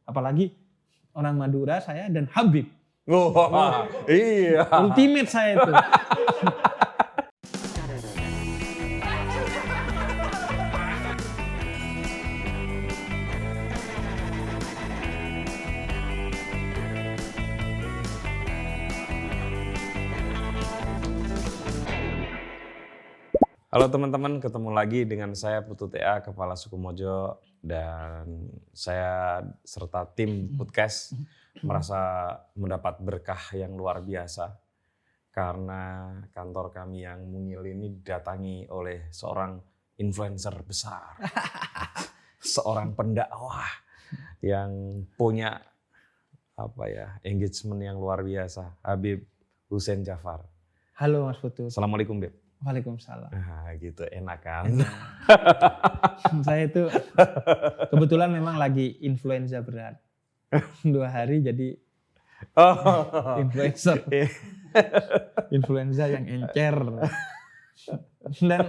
Apalagi orang Madura saya dan Habib. Wah, iya. Ultimate saya itu. Halo teman-teman, ketemu lagi dengan saya Putu TA, Kepala Suku Mojo, dan saya serta tim podcast merasa mendapat berkah yang luar biasa karena kantor kami yang mungil ini didatangi oleh seorang influencer besar, seorang pendakwah yang punya engagement yang luar biasa, Habib Hussein Jafar. Halo Mas Putu. Assalamualaikum, Beb. Waalaikumsalam. Nah, gitu enak kan? Saya itu kebetulan memang lagi influenza berat. 2 hari jadi influencer. Influenza yang encer. Dan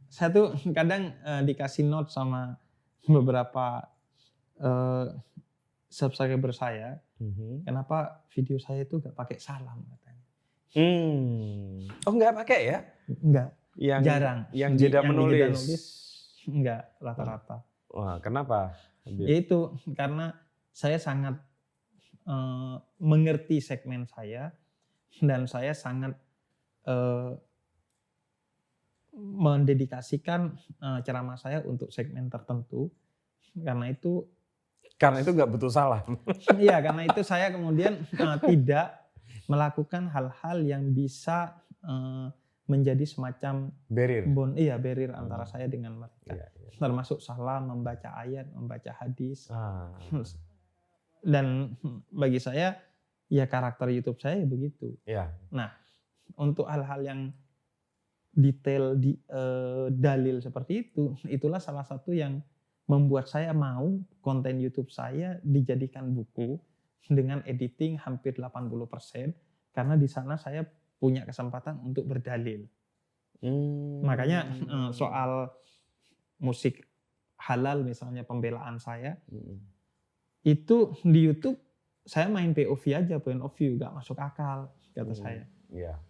saya tuh kadang dikasih note sama beberapa subscriber saya. Kenapa video saya itu gak pakai salam katanya. Oh nggak pakai ya? Enggak. Yang Jarang. Yang jeda menulis. Enggak rata-rata. Wah, kenapa? Yaitu karena saya sangat mengerti segmen saya dan saya sangat mendedikasikan ceramah saya untuk segmen tertentu. Karena itu nggak butuh salah. Iya, karena itu saya kemudian tidak melakukan hal-hal yang bisa menjadi semacam barrier antara saya dengan mereka. Iya. Termasuk salam, membaca ayat, membaca hadis. Dan bagi saya ya karakter YouTube saya begitu. Iya. Nah, untuk hal-hal yang detail dalil seperti itu, itulah salah satu yang membuat saya mau konten YouTube saya dijadikan buku dengan editing hampir 80%, karena di sana saya punya kesempatan untuk berdalil. Makanya soal musik halal misalnya pembelaan saya, itu di YouTube saya main POV aja, point of view, gak masuk akal kata saya. Iya.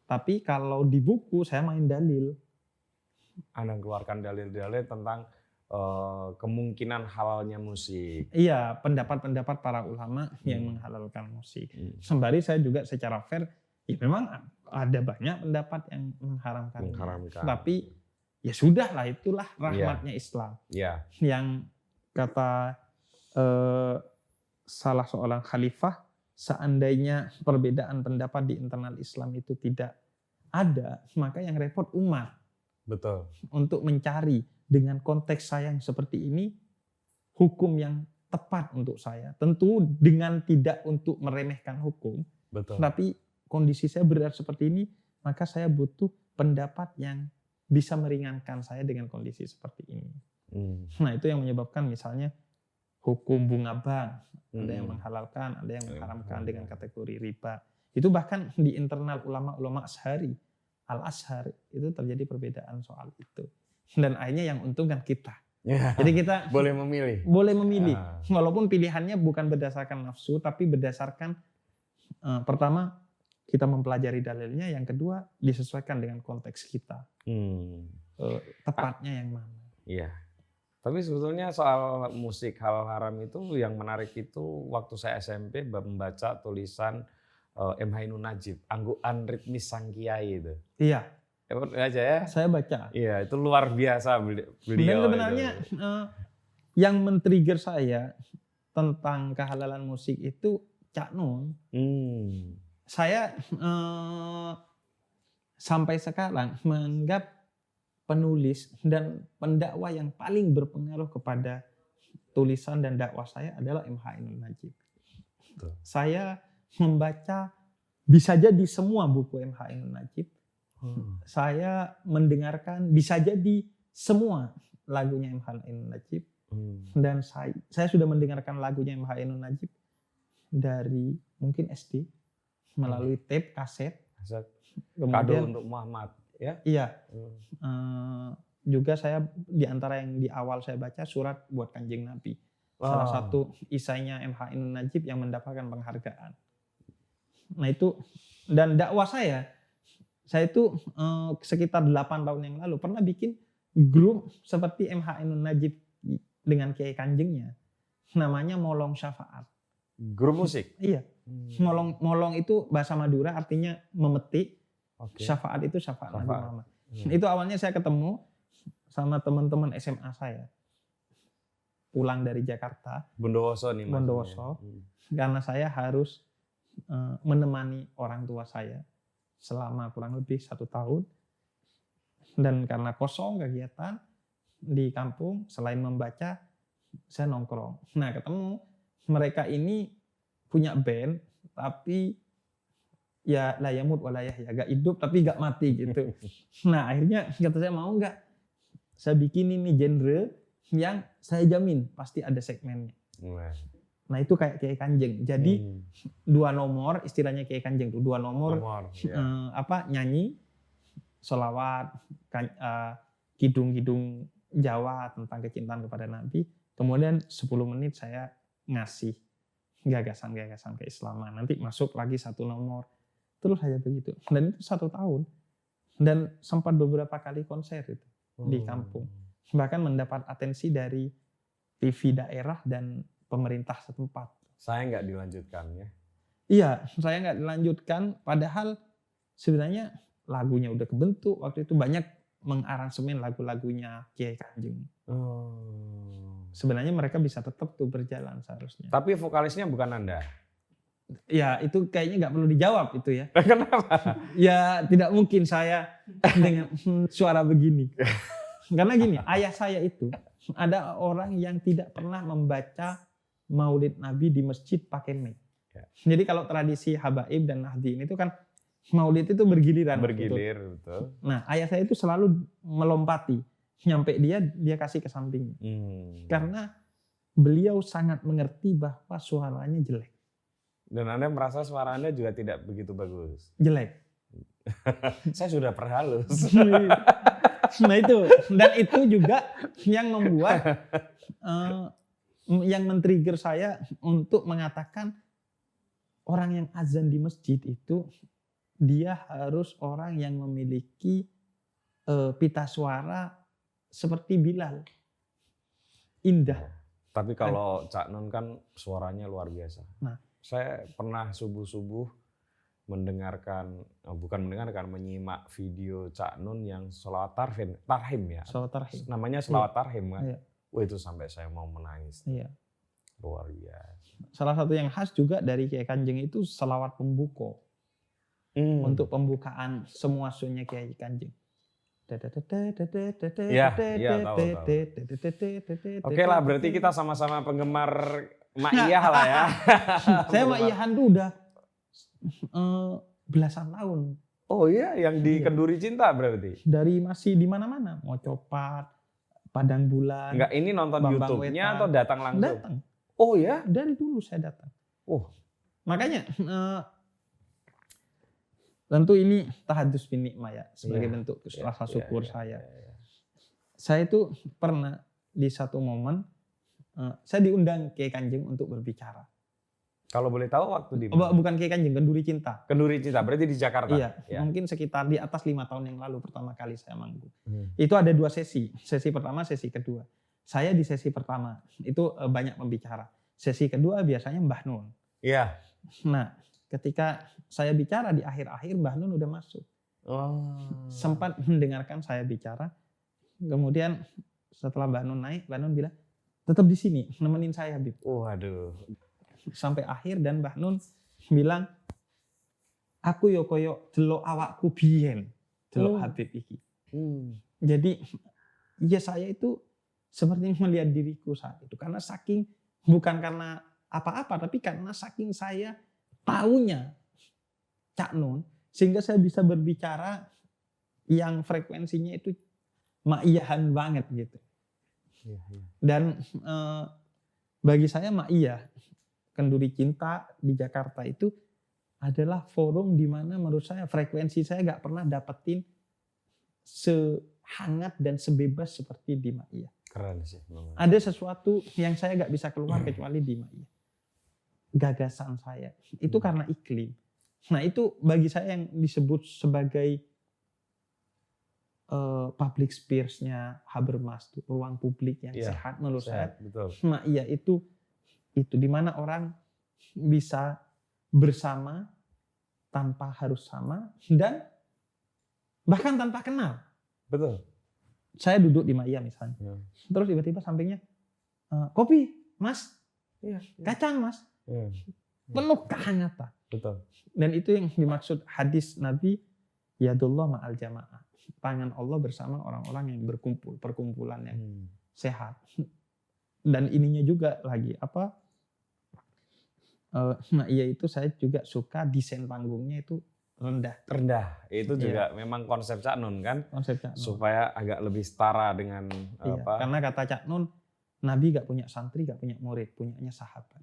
Tapi kalau di buku saya main dalil. Anda keluarkan dalil-dalil tentang kemungkinan halalnya musik. Iya, pendapat-pendapat para ulama yang menghalalkan musik. Sembari saya juga secara fair, ya memang ada banyak pendapat yang mengharamkan. Tapi ya sudahlah, itulah rahmatnya Islam. Yeah. Yang kata salah seorang khalifah, seandainya perbedaan pendapat di internal Islam itu tidak ada, maka yang repot umat. Betul. Untuk mencari dengan konteks saya yang seperti ini, hukum yang tepat untuk saya. Tentu dengan tidak untuk meremehkan hukum. Betul. Tapi kondisi saya berat seperti ini, maka saya butuh pendapat yang bisa meringankan saya dengan kondisi seperti ini. Nah, itu yang menyebabkan misalnya hukum bunga bank. Ada yang menghalalkan, ada yang mengharamkan dengan kategori riba. Itu bahkan di internal ulama-ulama Ashari, Al-Ashar, itu terjadi perbedaan soal itu. Dan akhirnya yang untung kan kita. Ya, jadi kita boleh memilih. Walaupun pilihannya bukan berdasarkan nafsu, tapi berdasarkan pertama kita mempelajari dalilnya, yang kedua disesuaikan dengan konteks kita. Tepatnya yang mana. Iya. Tapi sebetulnya soal musik halal haram itu yang menarik itu waktu saya SMP membaca tulisan M. Ainun Najib, Angguan Ritmis Sang Kiai itu. Iya. Aja ya. Saya baca. Iya, itu luar biasa beliau. Dan sebenarnya yang men-trigger saya tentang kehalalan musik itu Cak Nun. Saya sampai sekarang menganggap penulis dan pendakwah yang paling berpengaruh kepada tulisan dan dakwah saya adalah M. Ainun Najib. Saya membaca bisa jadi semua buku M. Ainun Najib. Saya mendengarkan bisa jadi semua lagunya M. Ainun Najib. Dan saya sudah mendengarkan lagunya M. Ainun Najib dari mungkin SD melalui tape kaset. Kado untuk Muhammad, ya? Iya. Juga saya di antara yang di awal saya baca surat buat Kanjeng Nabi. Salah Oh. satu isainya MH Ainun Najib yang mendapatkan penghargaan. Nah itu, dan dakwah saya itu sekitar 8 tahun yang lalu pernah bikin grup seperti MH Ainun Najib dengan Kiai Kanjengnya. Namanya Molong Syafaat. Grup musik? Iya. Molong itu bahasa Madura artinya memetik. Oke. Syafaat itu syafaat Nabi Syafaat. Muhammad. Itu awalnya saya ketemu sama teman-teman SMA saya. Pulang dari Jakarta, Bondowoso nih maksudnya. Bondowoso. Karena saya harus menemani orang tua saya selama kurang lebih 1 tahun. Dan karena kosong kegiatan di kampung, selain membaca, saya nongkrong. Nah ketemu mereka ini punya band, tapi ya la yamut wa la yahya, gak hidup tapi gak mati gitu. Nah akhirnya kata saya, mau nggak saya bikin ini genre yang saya jamin pasti ada segmennya. Nah itu kayak Kiai Kanjeng. Jadi 2 nomor, istilahnya Kiai Kanjeng tuh 2 nomor, ya. nyanyi, sholawat, kidung-kidung Jawa tentang kecintaan kepada Nabi. Kemudian 10 menit saya ngasih gagasan-gagasan keislaman. Nanti masuk lagi 1 nomor. Terus saja begitu. Dan itu 1 tahun. Dan sempat beberapa kali konser itu di kampung. Bahkan mendapat atensi dari TV daerah dan pemerintah setempat. Saya nggak dilanjutkan ya? Iya, saya nggak dilanjutkan. Padahal sebenarnya lagunya udah kebentuk. Waktu itu banyak mengaransemen lagu-lagunya Kiai Kanjeng. Sebenarnya mereka bisa tetap tuh berjalan seharusnya. Tapi vokalisnya bukan Anda? Ya itu kayaknya nggak perlu dijawab itu ya. Kenapa? Ya tidak mungkin saya dengan suara begini. Karena gini, ayah saya itu ada orang yang tidak pernah membaca Maulid Nabi di masjid pakai mic. Ya. Jadi kalau tradisi Habaib dan Nahdien itu kan Maulid itu bergiliran. Bergilir, betul. Nah ayah saya itu selalu melompati. Nyampe dia kasih ke sampingnya. Karena beliau sangat mengerti bahwa suaranya jelek. Dan Anda merasa suara Anda juga tidak begitu bagus? Jelek. Saya sudah perhalus. Nah itu, dan itu juga yang membuat yang men-trigger saya untuk mengatakan orang yang azan di masjid itu dia harus orang yang memiliki pita suara seperti Bilal, indah. Tapi kalau Cak Nun kan suaranya luar biasa. Nah, saya pernah subuh-subuh menyimak video Cak Nun yang sholawat tarhim ya. Sholawat tarhim. Namanya sholawat tarhim kan. Iya. Wah itu sampai saya mau menangis. Iya. Luar biasa. Salah satu yang khas juga dari Kiai Kanjeng itu selawat pembuka. Untuk pembukaan semua sunnya Kiai Kanjeng. Iya, tahu. Oke lah, berarti kita sama-sama penggemar Ma'iyah lah ya. Saya Ma'iyahan tuh udah belasan tahun. Oh iya, yang di Kenduri Cinta berarti? Dari masih di mana-mana, mau Copat, Padang Bulan. Enggak, ini nonton YouTube-nya atau datang langsung? Datang. Oh ya? Dari dulu saya datang. Oh. Makanya tentu ini tahadus bin nikmah ya, sebagai bentuk rasa syukur saya. Saya itu pernah di satu momen saya diundang Kiai Kanjeng untuk berbicara. Kalau boleh tahu waktu di mana? Bukan Kiai Kanjeng, Kenduri Cinta. Kenduri Cinta, berarti di Jakarta? Iya, mungkin sekitar di atas 5 tahun yang lalu pertama kali saya manggung. Itu ada 2 sesi, sesi pertama, sesi kedua. Saya di sesi pertama, itu banyak pembicara. Sesi kedua biasanya Mbah Nun. Iya. Nah, ketika saya bicara di akhir-akhir, Mbah Nun udah masuk. Sempat mendengarkan saya bicara, kemudian setelah Mbah Nun naik, Mbah Nun bilang, tetap di sini, nemenin saya Habib. Waduh. Sampai akhir dan Mbah Nun bilang, aku yo koyo delok awakku biyen, delok Habib iki. Jadi ya saya itu seperti melihat diriku saat itu, karena saking, bukan karena apa-apa, tapi karena saking saya taunya Cak Nun, sehingga saya bisa berbicara yang frekuensinya itu Ma'iyahan banget gitu. Dan bagi saya Ma'iyah, Kenduri Cinta di Jakarta itu adalah forum di mana menurut saya frekuensi saya gak pernah dapetin hangat dan sebebas seperti di Ma'iyah. Keren sih. Memang. Ada sesuatu yang saya nggak bisa keluar kecuali di Ma'iyah. Gagasan saya itu karena iklim. Nah itu bagi saya yang disebut sebagai public space-nya Habermas, ruang publik yang sehat menurut saya. Betul. Ma'iyah itu di mana orang bisa bersama tanpa harus sama dan bahkan tanpa kenal. Betul. Saya duduk di Ma'iyah misalnya, terus tiba-tiba sampingnya kopi, Mas, kacang, Mas, penuh kehangatan. Betul. Dan itu yang dimaksud hadis Nabi, yadullah ma'al jamaah, tangan Allah bersama orang-orang yang berkumpul, perkumpulan yang sehat. Dan ininya juga lagi Ma'iyah itu saya juga suka desain panggungnya itu rendah. Itu juga memang konsep Cak Nun kan? Konsep Cak Nun. Supaya agak lebih setara dengan Karena kata Cak Nun, Nabi gak punya santri, gak punya murid, punyanya sahabat.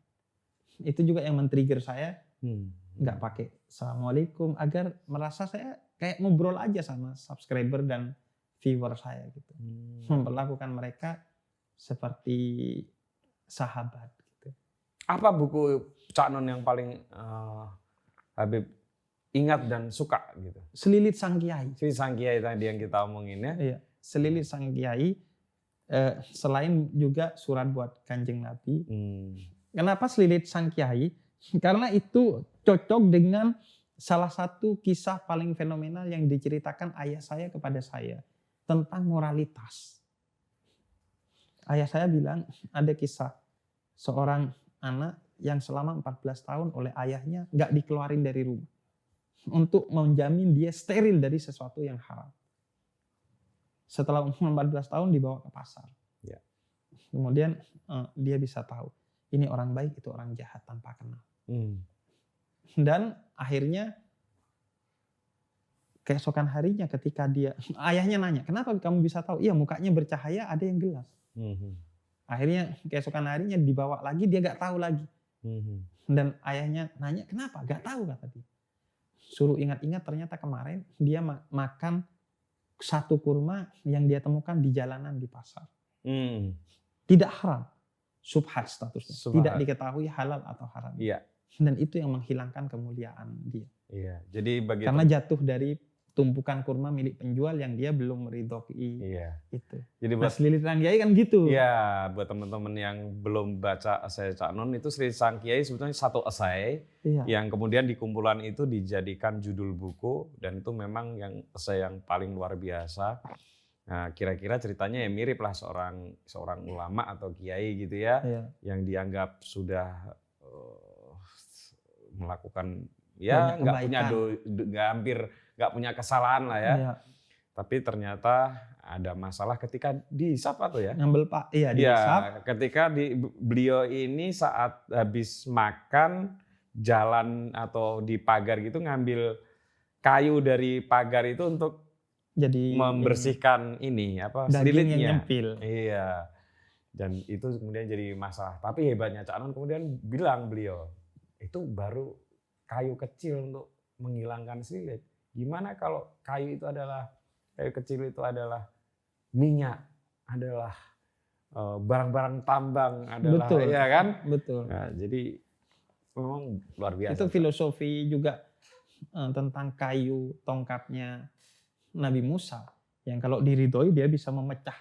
Itu juga yang men-trigger saya gak pakai Assalamualaikum agar merasa saya kayak ngobrol aja sama subscriber dan viewer saya gitu. Memperlakukan mereka seperti sahabat gitu. Apa buku Cak Nun yang paling Habib ingat dan suka gitu? Selilit Sang Kiai. Selilit Sang Kiai tadi yang kita omongin ya. Iya, Selilit Sang Kiai. Selain juga surat buat Kanjeng Nabi. Kenapa Selilit Sang Kiai? Karena itu cocok dengan salah satu kisah paling fenomenal yang diceritakan ayah saya kepada saya tentang moralitas. Ayah saya bilang ada kisah seorang anak yang selama 14 tahun oleh ayahnya nggak dikeluarin dari rumah untuk menjamin dia steril dari sesuatu yang haram. Setelah umur 14 tahun dibawa ke pasar. Ya. Kemudian dia bisa tahu ini orang baik, itu orang jahat tanpa kenal. Dan akhirnya keesokan harinya ketika ayahnya nanya, kenapa kamu bisa tahu? Iya, mukanya bercahaya, ada yang gelap. Akhirnya keesokan harinya dibawa lagi, dia gak tahu lagi. Dan ayahnya nanya, kenapa? Gak tahu kata dia. Suruh ingat-ingat, ternyata kemarin dia makan satu kurma yang dia temukan di jalanan di pasar. Tidak haram. Subhat statusnya. Tidak diketahui halal atau haram. Iya. Dan itu yang menghilangkan kemuliaan dia. Iya. Jadi karena jatuh dari tumpukan kurma milik penjual yang dia belum meridhoi. Iya. Itu. Jadi buat Selilit Sang Kiai kan gitu. Iya, buat teman-teman yang belum baca esai Cak Nun, itu Selilit Sang Kiai sebetulnya satu esai yang kemudian di kumpulan itu dijadikan judul buku, dan itu memang yang esai yang paling luar biasa. Nah, kira-kira ceritanya ya mirip lah seorang ulama atau kiai gitu ya, yang dianggap sudah melakukan nggak punya kesalahan lah ya. Iya. Tapi ternyata ada masalah ketika dihisap atau ya? Ngambil Pak, iya dihisap. Ya, ketika beliau ini saat habis makan jalan atau di pagar gitu ngambil kayu dari pagar itu untuk jadi membersihkan selilitnya. Nyempil. Iya. Dan itu kemudian jadi masalah. Tapi hebatnya Cak Nun kemudian bilang beliau, itu baru kayu kecil untuk menghilangkan selilit. Gimana kalau kayu kecil itu adalah minyak, adalah barang-barang tambang, adalah ya kan? Betul. Nah, jadi memang luar biasa. Itu filosofi juga tentang kayu tongkatnya Nabi Musa yang kalau diridhoi dia bisa memecah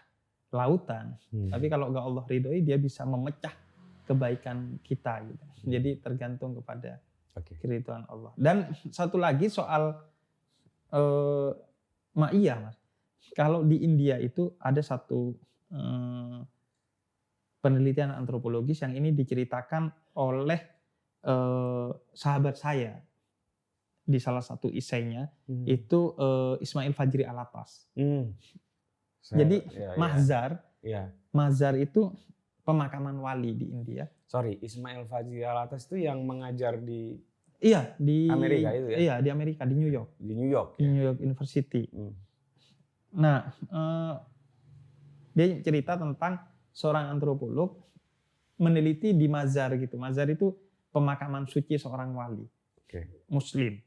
lautan. Tapi kalau enggak Allah ridhoi dia bisa memecah kebaikan kita gitu. Jadi tergantung kepada keridhaan Allah. Dan satu lagi soal Ma'iyah, Mas. Kalau di India itu ada satu penelitian antropologis yang ini diceritakan oleh sahabat saya di salah satu esainya, itu Ismail Fajri Alatas. Jadi Mazar itu pemakaman wali di India. Sorry, Ismail Fajri Alatas itu yang mengajar di Amerika itu ya? Iya, di Amerika, di New York. Di New York University. Nah, dia cerita tentang seorang antropolog meneliti di mazar gitu. Mazar itu pemakaman suci seorang wali. Muslim.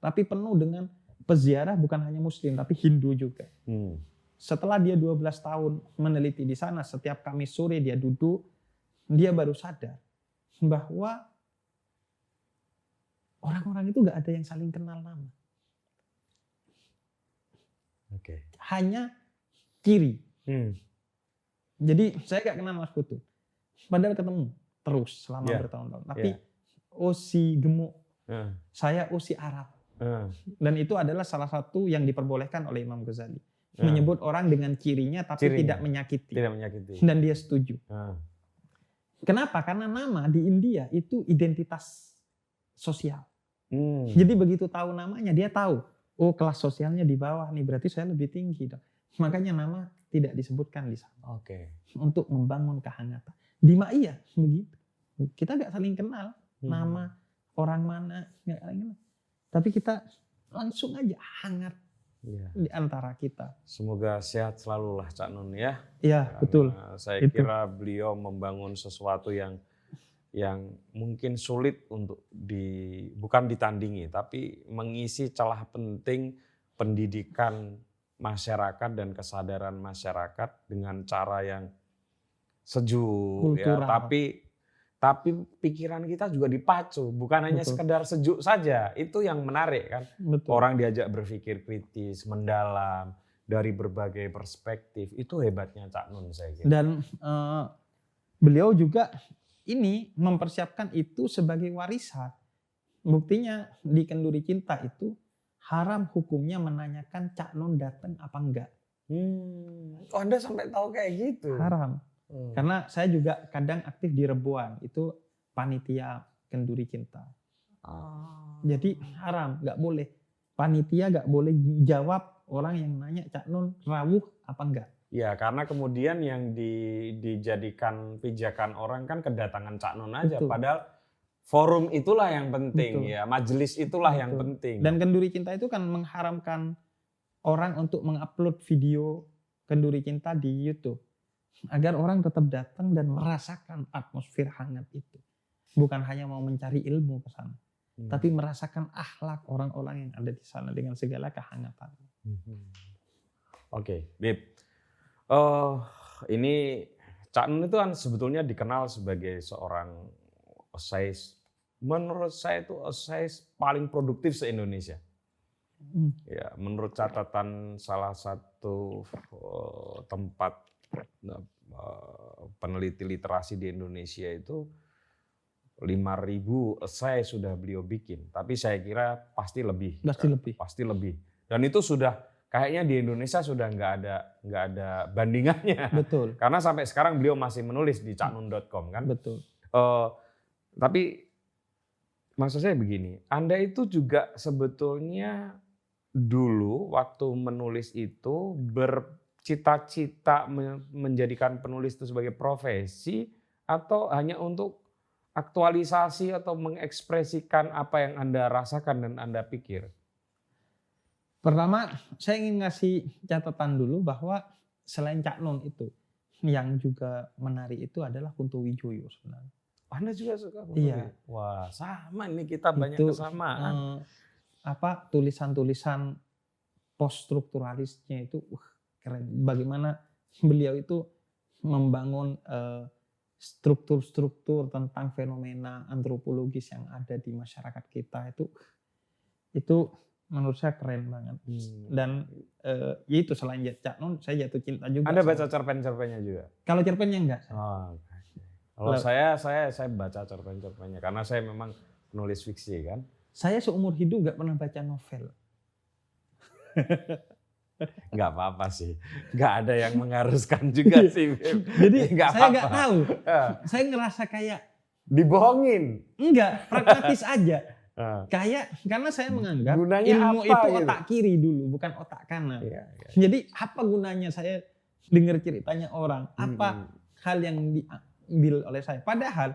Tapi penuh dengan peziarah bukan hanya Muslim, tapi Hindu juga. setelah dia 12 tahun meneliti di sana, setiap Kamis sore dia duduk, dia baru sadar bahwa orang-orang itu nggak ada yang saling kenal nama. Oke. Hanya kiri. Hmm. Jadi saya nggak kenal Mas Putu. Padahal ketemu terus selama Yeah. bertahun-tahun. Tapi Yeah. Osi gemuk, Uh, saya Osi Arab. uh, Dan itu adalah salah satu yang diperbolehkan oleh Imam Ghazali. uh. Menyebut orang dengan cirinya tapi Cirinya. tidak menyakiti. Tidak menyakiti. Dan dia setuju. Kenapa? Karena nama di India itu identitas sosial. Hmm. Jadi begitu tahu namanya, dia tahu, oh kelas sosialnya di bawah nih, berarti saya lebih tinggi dong. Makanya nama tidak disebutkan di sana. Oke. Untuk membangun kehangatan. Di Ma'iyah begitu. Kita nggak saling kenal nama orang mana, nggak saling kenal. Tapi kita langsung aja hangat Iya. di antara kita. Semoga sehat selalu lah Cak Nun ya. Iya, Karena betul. Saya Itu. kira beliau membangun sesuatu yang mungkin sulit untuk bukan ditandingi, tapi mengisi celah penting pendidikan masyarakat dan kesadaran masyarakat dengan cara yang sejuk ya. Kultural. Tapi pikiran kita juga dipacu, bukan hanya Betul. sekedar sejuk saja. Itu yang menarik kan. Betul. Orang diajak berpikir kritis, mendalam, dari berbagai perspektif. Itu hebatnya Cak Nun saya kira. Dan beliau juga ini mempersiapkan itu sebagai warisan. Buktinya di Kenduri Cinta itu haram hukumnya menanyakan Cak Nun datang apa enggak. Oh, Anda sampai tahu kayak gitu? Haram. Karena saya juga kadang aktif di Rebuan, itu panitia Kenduri Cinta. Jadi haram, nggak boleh. Panitia nggak boleh jawab orang yang nanya Cak Nun rawuh apa enggak. Ya, karena kemudian yang dijadikan pijakan orang kan kedatangan Cak Nun aja. Betul. Padahal forum itulah yang penting Betul. ya, majelis itulah yang Betul. penting. Dan Kenduri Cinta itu kan mengharamkan orang untuk mengupload video Kenduri Cinta di YouTube. Agar orang tetap datang dan merasakan atmosfer hangat itu. Bukan hanya mau mencari ilmu ke sana. Tapi merasakan akhlak orang-orang yang ada di sana dengan segala kehangatan. Oke, Bib. Ini Cak Nun itu kan sebetulnya dikenal sebagai seorang esais. Menurut saya itu esais paling produktif se-Indonesia. Ya, menurut catatan salah satu tempat peneliti literasi di Indonesia itu 5.000 esai sudah beliau bikin, tapi saya kira pasti lebih. Pasti lebih. Dan itu sudah kayaknya di Indonesia sudah nggak ada bandingannya. Betul. Karena sampai sekarang beliau masih menulis di caknun.com kan. Betul. Tapi maksud saya begini, Anda itu juga sebetulnya dulu waktu menulis itu bercita-cita menjadikan penulis itu sebagai profesi atau hanya untuk aktualisasi atau mengekspresikan apa yang Anda rasakan dan Anda pikir? Pertama, saya ingin ngasih catatan dulu bahwa selain Cak Nun itu, yang juga menarik itu adalah Kunto Wijoyo sebenarnya. Anda juga suka? Iya. Wah, sama nih kita banyak Itu, kesamaan. tulisan-tulisan post-strukturalisnya itu keren. Bagaimana beliau itu membangun struktur-struktur tentang fenomena antropologis yang ada di masyarakat kita itu menurut saya keren banget. Dan ya itu selain Cak Nun, saya jatuh cinta juga. Anda baca cerpen-cerpennya juga? Kalau cerpennya enggak. Oh, kalau saya baca cerpen-cerpennya karena saya memang penulis fiksi kan. Saya seumur hidup nggak pernah baca novel. Nggak apa-apa sih, nggak ada yang mengharuskan juga sih. Jadi saya nggak apa-apa. tahu. Saya ngerasa kayak Dibohongin. enggak, pragmatis aja. Kayak karena saya menganggap Gunanya ilmu apa itu gitu? otak kiri dulu, bukan otak kanan. Iya. Jadi apa gunanya saya dengar ceritanya orang? Apa hal yang diambil oleh saya? Padahal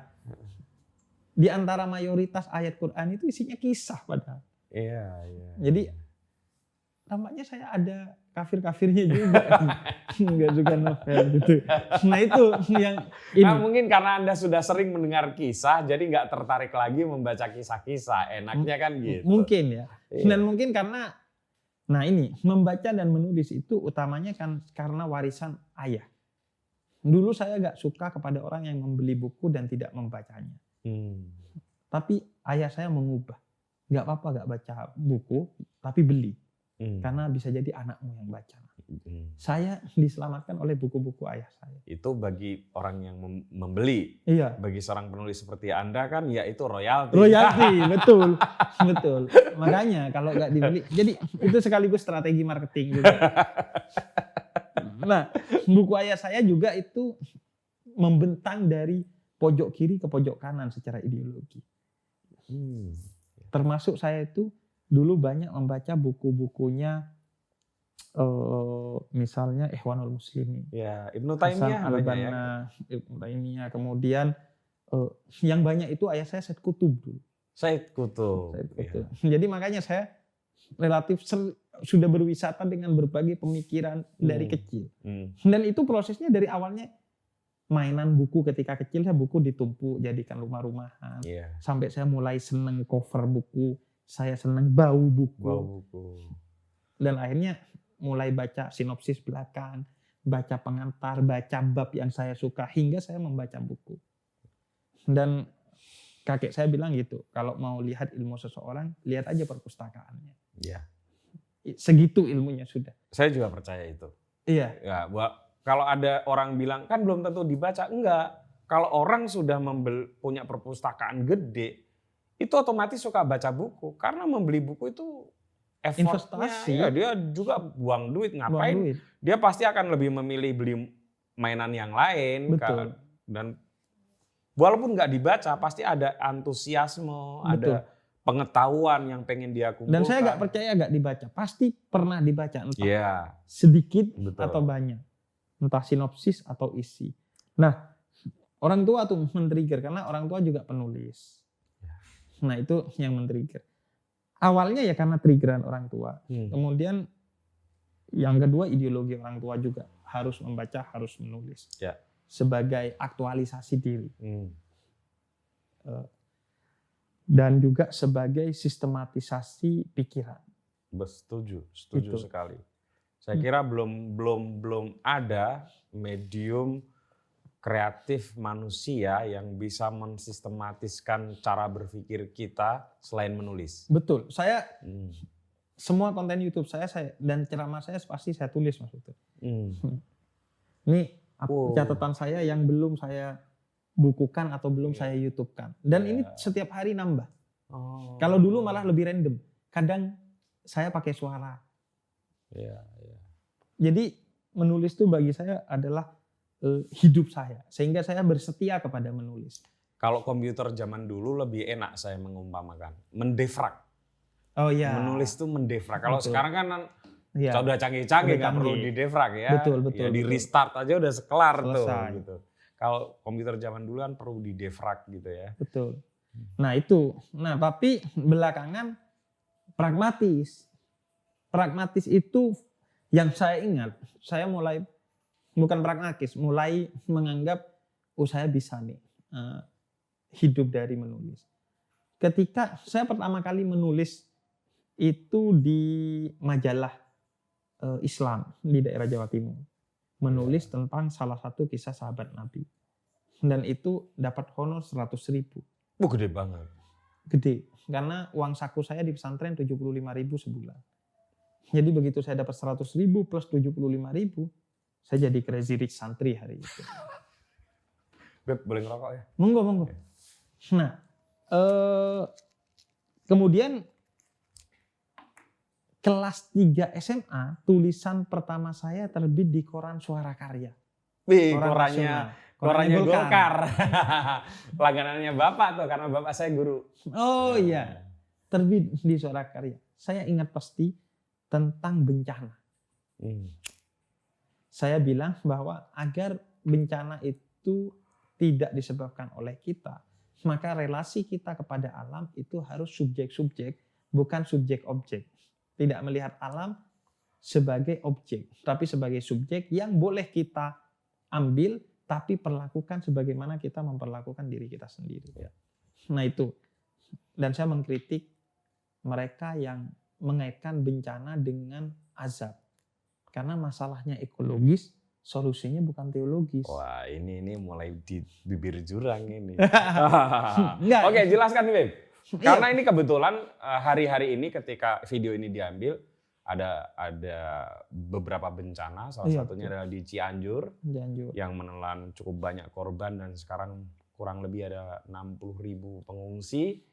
di antara mayoritas ayat Quran itu isinya kisah padahal. Iya. Jadi tampaknya saya ada kafir-kafirnya juga. Enggak suka novel gitu. Nah itu yang ini. Nah, mungkin karena Anda sudah sering mendengar kisah, jadi nggak tertarik lagi membaca kisah-kisah. Enaknya kan gitu. Mungkin ya. Iya. Dan mungkin karena Nah ini, membaca dan menulis itu utamanya kan karena warisan ayah. Dulu saya gak suka kepada orang yang membeli buku dan tidak membacanya. Tapi ayah saya mengubah. Gak apa-apa gak baca buku, tapi beli. Karena bisa jadi anakmu yang baca. Saya diselamatkan oleh buku-buku ayah saya. Itu bagi orang yang membeli. Iya. Bagi seorang penulis seperti Anda kan ya itu royalti. Royalti, betul. Betul. Makanya kalau nggak dibeli, jadi itu sekaligus strategi marketing juga. Nah, buku ayah saya juga itu membentang dari pojok kiri ke pojok kanan secara ideologi. Termasuk saya itu dulu banyak membaca buku-bukunya misalnya Ikhwanul Muslimin. Ya, Ibnu Taimiyah banyak ya. Ibnu Taimiyah. Kemudian yang banyak itu ayah saya Said Qutb dulu. Said Qutb. Ya. Jadi makanya saya relatif sudah berwisata dengan berbagai pemikiran dari kecil. Dan itu prosesnya dari awalnya mainan buku ketika kecil, saya buku ditumpuk jadikan rumah-rumahan. Sampai saya mulai seneng cover buku, saya seneng bau buku. Dan akhirnya mulai baca sinopsis belakang, baca pengantar, baca bab yang saya suka, hingga saya membaca buku. Dan kakek saya bilang gitu, kalau mau lihat ilmu seseorang, lihat aja perpustakaannya. Iya. Segitu ilmunya sudah. Saya juga percaya itu. Iya. Ya, kalau ada orang bilang, kan belum tentu dibaca. Enggak. Kalau orang sudah punya perpustakaan gede, itu otomatis suka baca buku. Karena membeli buku itu investasi. Ya, dia juga buang duit. Ngapain? Dia pasti akan lebih memilih beli mainan yang lain. Betul. Dan walaupun nggak dibaca, pasti ada antusiasme, ada pengetahuan yang pengen dia kumpulkan. Dan saya nggak percaya nggak dibaca. Pasti pernah dibaca. Entah sedikit atau banyak. Entah sinopsis atau isi. Nah, orang tua tuh men-trigger. Karena orang tua juga penulis. Nah, itu yang men-trigger. Awalnya ya karena triggeran orang tua. Kemudian yang kedua ideologi orang tua juga. Harus membaca, harus menulis. Sebagai aktualisasi diri. Dan juga sebagai sistematisasi pikiran. Setuju sekali. Saya kira belum ada medium kreatif manusia yang bisa mensistematiskan cara berpikir kita selain menulis. Betul. Saya semua konten YouTube saya dan ceramah saya pasti saya tulis Mas Utut. Ini catatan saya yang belum saya bukukan atau belum saya YouTube-kan. Dan ini setiap hari nambah. Kalau dulu malah lebih random. Kadang saya pakai suara. Jadi menulis itu bagi saya adalah hidup saya. Sehingga saya bersetia kepada menulis. Kalau komputer zaman dulu lebih enak saya mengumpamakan. Mendefrag. Oh iya. Menulis itu mendefrag. Kalau sekarang kan udah canggih-canggih, nggak perlu didefrag ya. Betul. Di restart aja udah kelar tuh. Gitu. Kalau komputer zaman dulu kan perlu didefrag gitu ya. Betul. Nah itu. Nah tapi belakangan pragmatis. Pragmatis itu yang saya ingat. Saya mulai bukan pragmatis, mulai menganggap saya bisa nih hidup dari menulis. Ketika saya pertama kali menulis itu di majalah Islam di daerah Jawa Timur. Menulis tentang salah satu kisah sahabat Nabi. Dan itu dapat honor 100.000. Gede banget. Gede. Karena uang saku saya di pesantren 75.000 sebulan. Jadi begitu saya dapat 100.000 plus 75.000, saya jadi crazy rich santri hari itu. Beb, boleh ngerokok ya? Monggo. Nah, kemudian kelas 3 SMA, tulisan pertama saya terbit di koran Suara Karya. Korannya Golkar. Langganannya Bapak tuh, karena Bapak saya guru. Oh iya, terbit di Suara Karya. Saya ingat pasti tentang bencana. Saya bilang bahwa agar bencana itu tidak disebabkan oleh kita, maka relasi kita kepada alam itu harus subjek-subjek, bukan subjek-objek. Tidak melihat alam sebagai objek, tapi sebagai subjek yang boleh kita ambil, tapi perlakukan sebagaimana kita memperlakukan diri kita sendiri. Nah itu. Dan saya mengkritik mereka yang mengaitkan bencana dengan azab. Karena masalahnya ekologis, solusinya bukan teologis. Wah, ini mulai di bibir jurang ini. Enggak. Oke, jelaskan Beb. Iya. Karena ini kebetulan hari-hari ini ketika video ini diambil ada beberapa bencana, salah Iya, satunya betul. adalah di Cianjur Cianjur. yang menelan cukup banyak korban dan sekarang kurang lebih ada 60.000 pengungsi.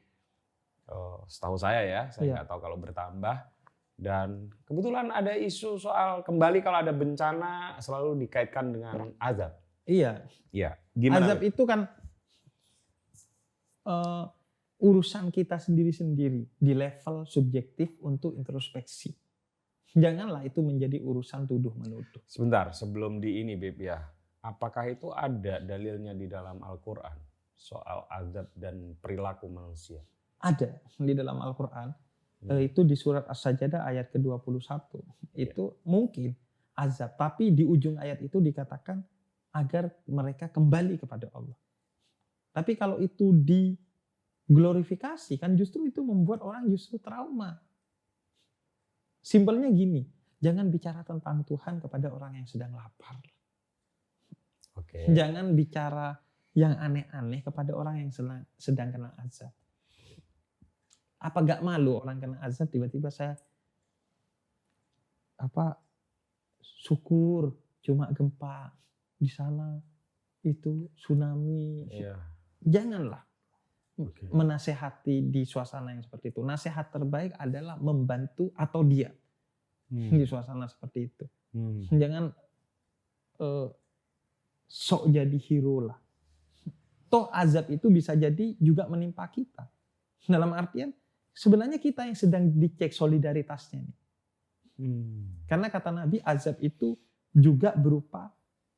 Setahu saya ya, saya Iya. nggak tahu kalau bertambah. Dan kebetulan ada isu soal kembali kalau ada bencana selalu dikaitkan dengan azab. Iya. Iya, gimana? Azab itu kan urusan kita sendiri-sendiri di level subjektif untuk introspeksi. Janganlah itu menjadi urusan tuduh-menuduh. Sebentar, sebelum di ini Beb ya, apakah itu ada dalilnya di dalam Al-Quran soal azab dan perilaku manusia? Ada di dalam Al-Quran. Itu di surat As-Sajdah ayat ke-21. Itu mungkin azab. Tapi di ujung ayat itu dikatakan agar mereka kembali kepada Allah. Tapi kalau itu diglorifikasi kan justru itu membuat orang justru trauma. Simpelnya gini, jangan bicara tentang Tuhan kepada orang yang sedang lapar. Oke. Jangan bicara yang aneh-aneh kepada orang yang sedang kena azab. Apa gak malu orang kena azab tiba-tiba saya syukur cuma gempa di sana itu tsunami. Iya. Janganlah Oke. menasehati di suasana yang seperti itu. Nasihat terbaik adalah membantu atau diam di suasana seperti itu. Jangan sok jadi hero lah. Toh azab itu bisa jadi juga menimpa kita. Dalam artian sebenarnya kita yang sedang dicek solidaritasnya nih. Karena kata Nabi azab itu juga berupa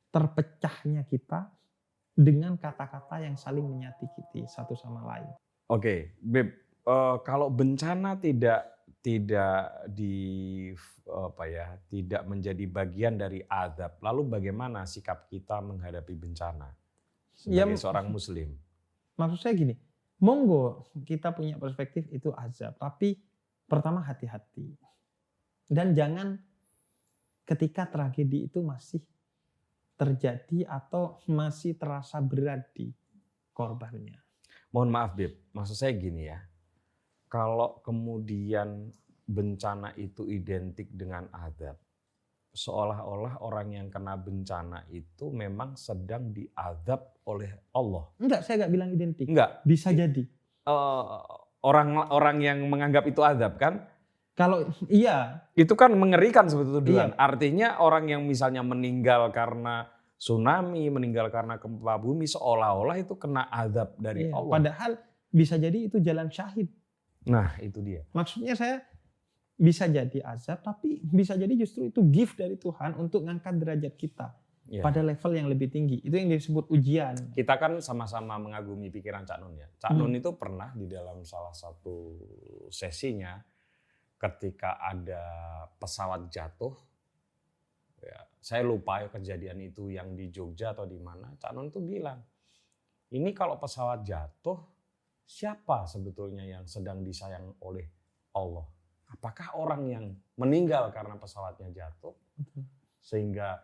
terpecahnya kita dengan kata-kata yang saling menyakiti satu sama lain. Oke, Beb, kalau bencana tidak menjadi bagian dari azab, lalu bagaimana sikap kita menghadapi bencana sebagai seorang Muslim? Maksud saya gini, monggo kita punya perspektif itu azab, tapi pertama hati-hati dan jangan ketika tragedi itu masih terjadi atau masih terasa berat di korbannya. Mohon maaf Beb, maksud saya gini ya, kalau kemudian bencana itu identik dengan azab, seolah-olah orang yang kena bencana itu memang sedang diazab oleh Allah. Enggak, saya enggak bilang identik. Enggak. Bisa jadi. Orang yang menganggap itu azab kan? Kalau iya. Itu kan mengerikan sebetulnya. Iya. Artinya orang yang misalnya meninggal karena tsunami, meninggal karena gempa bumi, seolah-olah itu kena azab dari Allah. Padahal bisa jadi itu jalan syahid. Nah itu dia. Maksudnya saya bisa jadi azab, tapi bisa jadi justru itu gift dari Tuhan untuk ngangkat derajat kita pada level yang lebih tinggi. Itu yang disebut ujian. Kita kan sama-sama mengagumi pikiran Cak Nun ya. Cak Nun itu pernah di dalam salah satu sesinya ketika ada pesawat jatuh, ya, saya lupa ya kejadian itu yang di Jogja atau di mana. Cak Nun tuh bilang, ini kalau pesawat jatuh, siapa sebetulnya yang sedang disayang oleh Allah? Apakah orang yang meninggal karena pesawatnya jatuh sehingga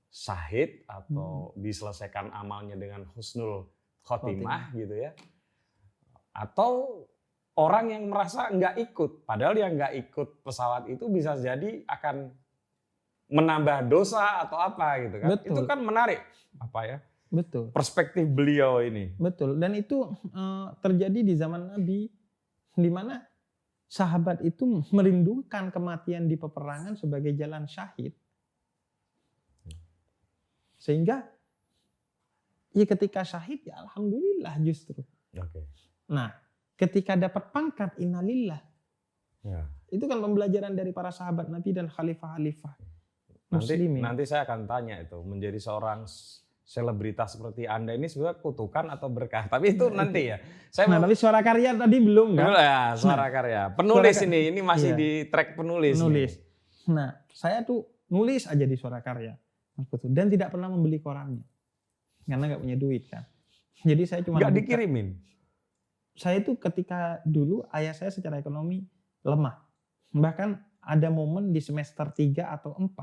syahid atau diselesaikan amalnya dengan husnul khotimah gitu ya? Atau orang yang merasa nggak ikut, padahal yang nggak ikut pesawat itu bisa jadi akan menambah dosa atau apa gitu kan? Betul. Itu kan menarik apa ya? Betul. Perspektif beliau ini. Betul. Dan itu terjadi di zaman Nabi, di mana sahabat itu merindukan kematian di peperangan sebagai jalan syahid. Sehingga ya ketika syahid ya alhamdulillah justru. Oke. Nah, ketika dapat pangkat innalillah. Ya. Itu kan pembelajaran dari para sahabat Nabi dan khalifah-khalifah muslimin. Nanti saya akan tanya itu, menjadi seorang selebritas seperti Anda ini sebenarnya kutukan atau berkah. Tapi itu nanti ya. Tapi suara karya tadi belum kan? Ya, suara karya. Penulis ini masih di track penulis. Nah, saya tuh nulis aja di suara karya. Dan tidak pernah membeli korannya. Karena nggak punya duit kan. Jadi saya cuma nggak dikirimin. Saya itu ketika dulu ayah saya secara ekonomi lemah. Bahkan ada momen di semester 3 atau 4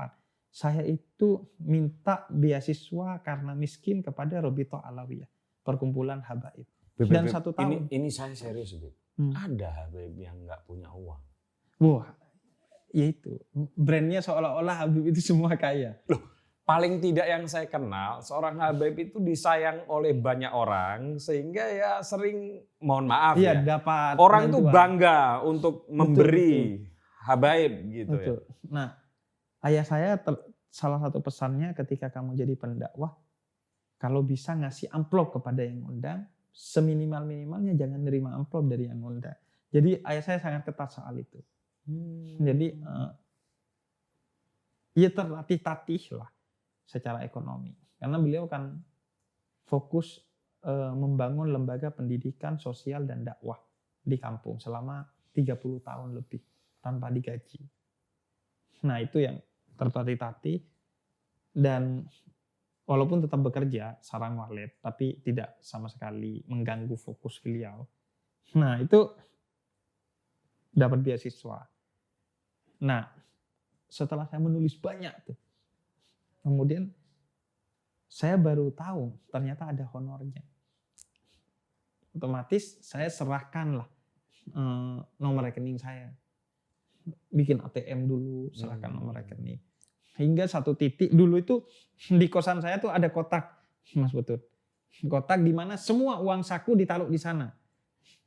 saya itu minta beasiswa karena miskin kepada Robito Alawiyah, perkumpulan habaib. Dan 1 tahun. Ini saya serius, Bib. Ada habaib yang nggak punya uang. Wah, ya itu. Brandnya seolah-olah Habib itu semua kaya. Loh, paling tidak yang saya kenal, seorang habaib itu disayang oleh banyak orang sehingga ya sering, mohon maaf Iya, ya, dapat orang tuh bantuan. bangga untuk memberi habaib gitu Betul. ya. Nah, ayah saya salah satu pesannya ketika kamu jadi pendakwah, kalau bisa ngasih amplop kepada yang undang, seminimal-minimalnya jangan nerima amplop dari yang undang. Jadi ayah saya sangat ketat soal itu. Jadi ya terlatih-tatih lah secara ekonomi. Karena beliau kan fokus membangun lembaga pendidikan sosial dan dakwah di kampung selama 30 tahun lebih tanpa digaji. Nah itu yang tertatih-tatih, dan walaupun tetap bekerja sarang walet, tapi tidak sama sekali mengganggu fokus beliau. Nah itu dapat beasiswa. Nah setelah saya menulis banyak tuh, kemudian saya baru tahu ternyata ada honornya. Otomatis saya serahkanlah nomor rekening saya. Bikin ATM dulu, serahkan nomor rekening. Hingga satu titik, dulu itu di kosan saya tuh ada kotak, Mas Putut. Kotak di mana semua uang saku ditaruh di sana.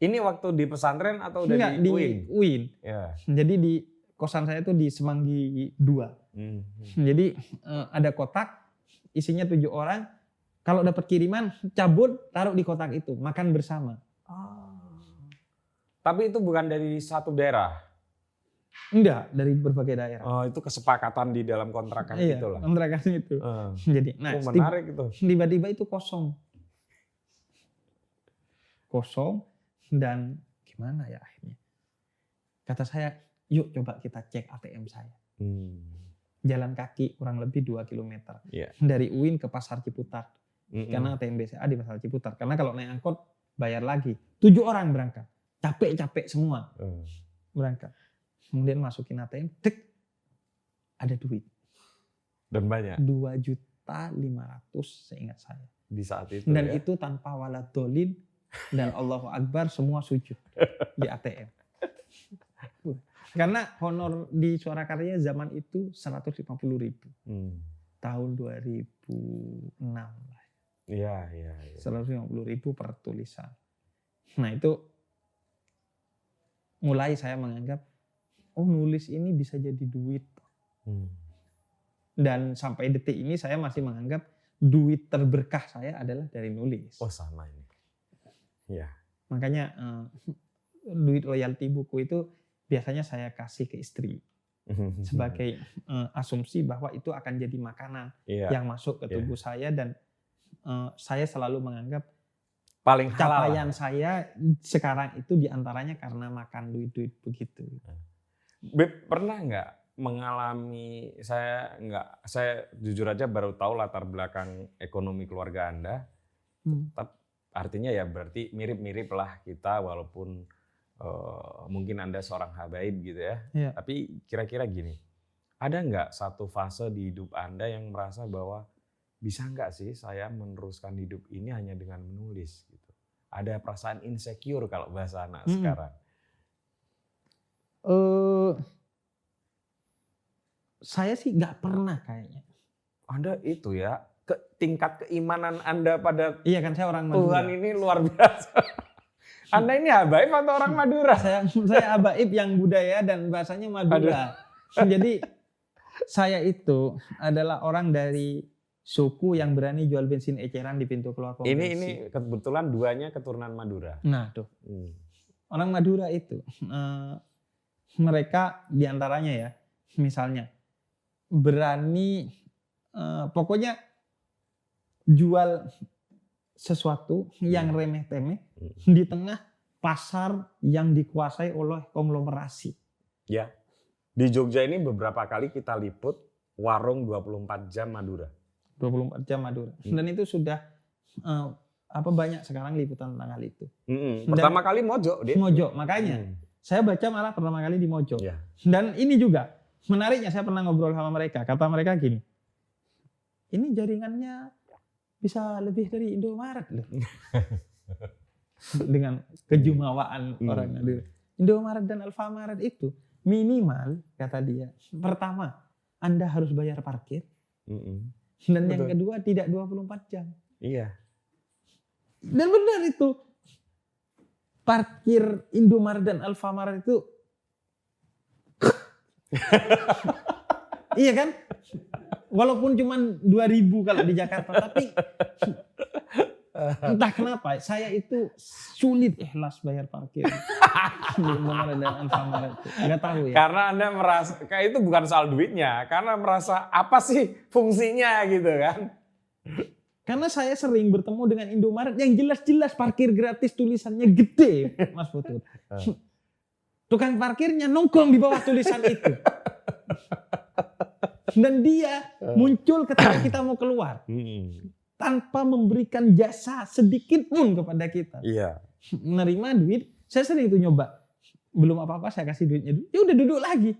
Ini waktu di pesantren atau udah Enggak, di di UIN? UIN. Ya. Jadi di kosan saya tuh di Semanggi 2. Jadi ada kotak, isinya 7 orang. Kalau dapat kiriman, cabut, taruh di kotak itu, makan bersama. Tapi itu bukan dari satu daerah? Enggak, dari berbagai daerah. Oh, itu kesepakatan di dalam kontrakan Iya, itu lah. kontrakan itu. Jadi, nah, menarik itu. Tiba-tiba itu kosong. Kosong, dan gimana ya akhirnya? Kata saya, yuk coba kita cek ATM saya. Jalan kaki kurang lebih 2 km. Yeah. Dari UIN ke Pasar Ciputat. Karena ATM BCA di Pasar Ciputat. Karena kalau naik angkot bayar lagi. 7 orang berangkat. Capek-capek semua berangkat. Kemudian masukin ATM, tek, ada duit. Dan banyak? 2.500.000 seingat saya. Di saat itu. Dan ya? itu tanpa waladolin dan Allahu Akbar semua sujud di ATM. Karena honor di Suara Karya zaman itu 150.000. Tahun 2006 lah. Iya. 150.000 per tulisan. Nah itu mulai saya menganggap, oh nulis ini bisa jadi duit. Dan sampai detik ini saya masih menganggap duit terberkah saya adalah dari nulis. Oh sama ini. Iya. Makanya duit royalti buku itu biasanya saya kasih ke istri sebagai asumsi bahwa itu akan jadi makanan yang masuk ke tubuh saya, dan saya selalu menganggap paling halal capaian saya sekarang itu diantaranya karena makan duit-duit begitu. Beb, pernah nggak mengalami, saya jujur aja baru tahu latar belakang ekonomi keluarga Anda. Artinya ya berarti mirip-mirip lah kita, walaupun mungkin Anda seorang habaib gitu ya. Tapi kira-kira gini, ada nggak satu fase di hidup Anda yang merasa bahwa bisa nggak sih saya meneruskan hidup ini hanya dengan menulis gitu? Ada perasaan insecure kalau bahasa anak sekarang. Saya sih nggak pernah kayaknya. Anda itu ya, tingkat keimanan Anda pada iya kan, saya orang Madura. Tuhan ini luar biasa. Anda ini habaib atau orang Madura? Saya habaib yang budaya dan bahasanya Madura. Jadi saya itu adalah orang dari suku yang berani jual bensin eceran di pintu keluar pom bensin. Ini kebetulan duanya keturunan Madura. Nah tuh, orang Madura itu mereka diantaranya ya, misalnya berani pokoknya jual sesuatu yang remeh-temeh di tengah pasar yang dikuasai oleh konglomerasi. Ya, di Jogja ini beberapa kali kita liput warung 24 jam Madura. 24 jam Madura. Dan itu sudah banyak sekarang liputan tentang hal itu. Pertama kali Mojo, Mojo, makanya. Saya baca malah pertama kali di Mojo. Iya. Dan ini juga menariknya, saya pernah ngobrol sama mereka. Kata mereka gini, ini jaringannya bisa lebih dari Indomaret loh. Dengan kejumawaan orang dulu. Indomaret dan Alfamaret itu minimal, kata dia, pertama Anda harus bayar parkir. Dan yang kedua tidak 24 jam. Iya. Dan benar itu. Parkir Indomaret dan Alfamaret itu iya kan? Walaupun cuma 2.000 kalau di Jakarta, tapi entah kenapa saya itu sulit ikhlas bayar parkir di Indomaret dan Alfamaret itu. Enggak tahu ya. Karena Anda merasa kayak itu bukan soal duitnya, karena merasa apa sih fungsinya gitu kan. Karena saya sering bertemu dengan Indomaret yang jelas-jelas parkir gratis tulisannya gede, Mas Putut. Tukang parkirnya nongkrong di bawah tulisan itu. Dan dia muncul ketika kita mau keluar. Tanpa memberikan jasa sedikit pun kepada kita. Iya. Menerima duit, saya sering itu nyoba. Belum apa-apa saya kasih duitnya dulu. Ya udah duduk lagi.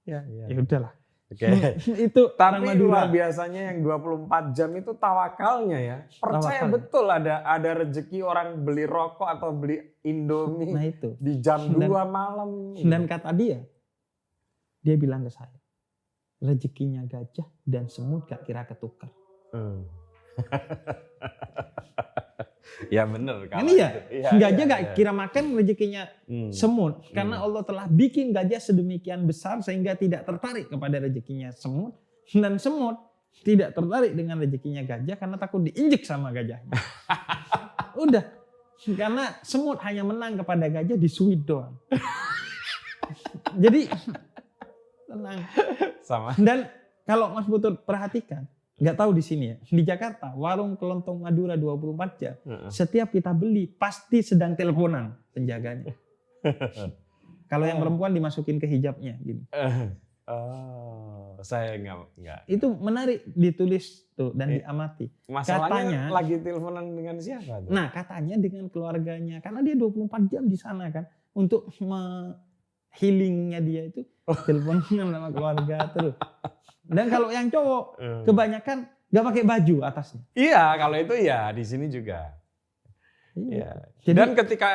Ya udahlah. Oke. Itu Tapi orang Madura. luar biasanya yang 24 jam itu tawakalnya ya. Percaya betul ada rezeki orang beli rokok atau beli Indomie Nah itu. di jam 2 malam. Dan kata dia bilang ke saya, rezekinya gajah dan semut gak kira ketukar. Ya bener. Ini ya, gajah gak kira makan rezekinya semut. Karena Allah telah bikin gajah sedemikian besar sehingga tidak tertarik kepada rezekinya semut. Dan semut tidak tertarik dengan rezekinya gajah karena takut diinjek sama gajahnya. Udah. Karena semut hanya menang kepada gajah di sweet doang. Jadi tenang. Sama. Dan kalau Mas Putut perhatikan, nggak tahu di sini ya, di Jakarta warung kelontong Madura 24 jam. Setiap kita beli pasti sedang teleponan penjaganya. Kalau yang perempuan dimasukin ke hijabnya gitu. Saya enggak. Itu menarik ditulis tuh dan diamati. Masalahnya katanya lagi teleponan dengan siapa tuh? Nah, katanya dengan keluarganya karena dia 24 jam di sana kan untuk healingnya dia itu teleponan sama keluarga terus. Dan kalau yang cowok kebanyakan nggak pakai baju atasnya. Iya, kalau itu ya di sini juga. Iya. Jadi, dan ketika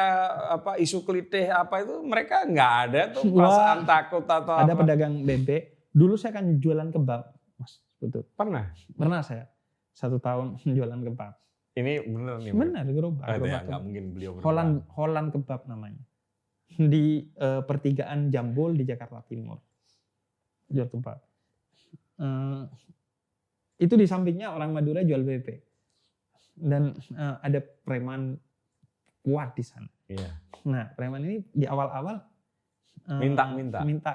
isu kelitih apa itu mereka nggak ada tuh perasaan takut atau ada apa. pedagang bebek. Dulu saya kan jualan kebab, Mas. Betul. Pernah saya 1 tahun jualan kebab. Ini bener nih. Benar gerobak. Ya, nggak mungkin beliau Holland kebab namanya. Di pertigaan Jambul di Jakarta Timur. Jual kebab. Itu di sampingnya orang Madura jual bebek. Dan ada preman kuat di sana. Iya. Nah, preman ini di awal-awal minta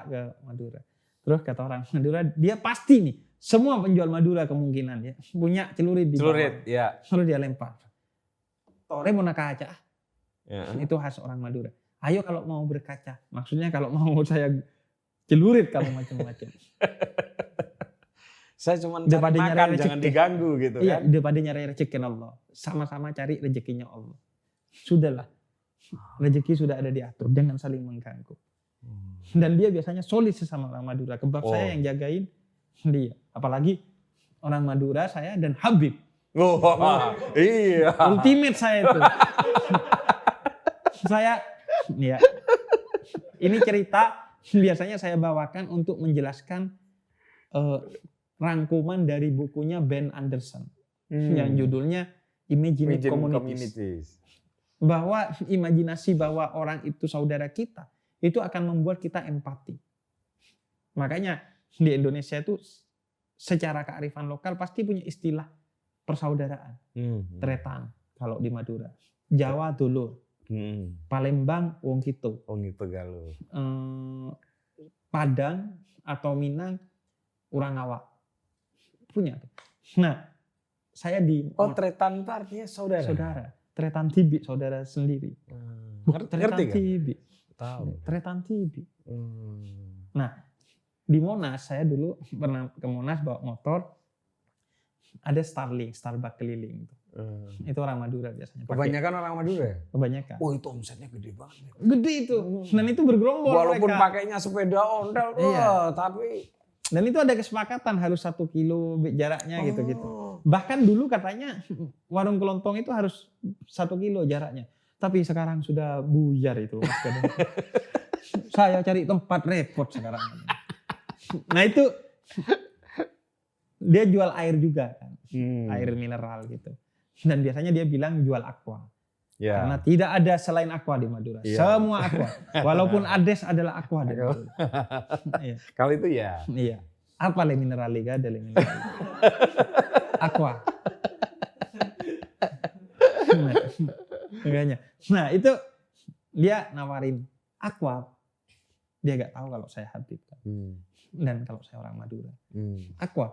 ke Madura. Terus kata orang Madura, dia pasti nih, semua penjual Madura kemungkinan ya punya celurit di bawah. Celurit, ya. Terus dia lempar. Tore mau kaca. Ya. Itu khas orang Madura. Ayo kalau mau berkaca. Maksudnya kalau mau saya celurit kamu macam-macam. Saya cuma cari makan, jangan diganggu gitu kan. Iya, daripada nyari rezeki Allah. Sama-sama cari rezekinya Allah. Sudahlah. Rezeki sudah ada diatur, jangan saling mengganggu. Dan dia biasanya solid sesama orang Madura. Kebab saya yang jagain dia. Apalagi orang Madura saya dan Habib. Iya. Ultimate saya itu. Ya. Ini cerita biasanya saya bawakan untuk menjelaskan rangkuman dari bukunya Ben Anderson yang judulnya Imagine Communities. Bahwa imajinasi bahwa orang itu saudara kita itu akan membuat kita empati. Makanya di Indonesia itu secara kearifan lokal pasti punya istilah persaudaraan. Tretan kalau di Madura. Jawa dulur. Palembang wong kito. Wong kito galuh. Padang atau Minang urang awak. Punya. Nah, saya tretan itu artinya saudara. Saudara. Tretan tibi, saudara sendiri. Ngerti kan? Tibi. Tahu. Tretan tibi. Nah, di Monas saya dulu pernah ke Monas bawa motor. Ada Starbucks keliling. Itu orang Madura biasanya. Kebanyakan orang Madura ya? Kebanyakan. Oh itu omsetnya gede banget. Gede itu. Dan itu bergerombol Walaupun mereka. pakainya sepeda ondel, Iya. tapi Dan itu ada kesepakatan harus 1 kilo jaraknya gitu-gitu. Bahkan dulu katanya warung kelontong itu harus 1 kilo jaraknya. Tapi sekarang sudah buyar itu. Saya cari tempat repot sekarang. Nah itu dia jual air juga kan. Air mineral gitu. Dan biasanya dia bilang jual aqua. ya. Karena tidak ada selain aqua di Madura. Iya. Semua aqua. Walaupun Ades adalah aqua di Madura. Iya. Kalau itu ya. Iya. Apa le minerali? Gak ada le minerali. Aqua. Makanya. Nah itu dia nawarin aqua. Dia gak tahu kalau saya Habib kan. Dan kalau saya orang Madura. Aqua.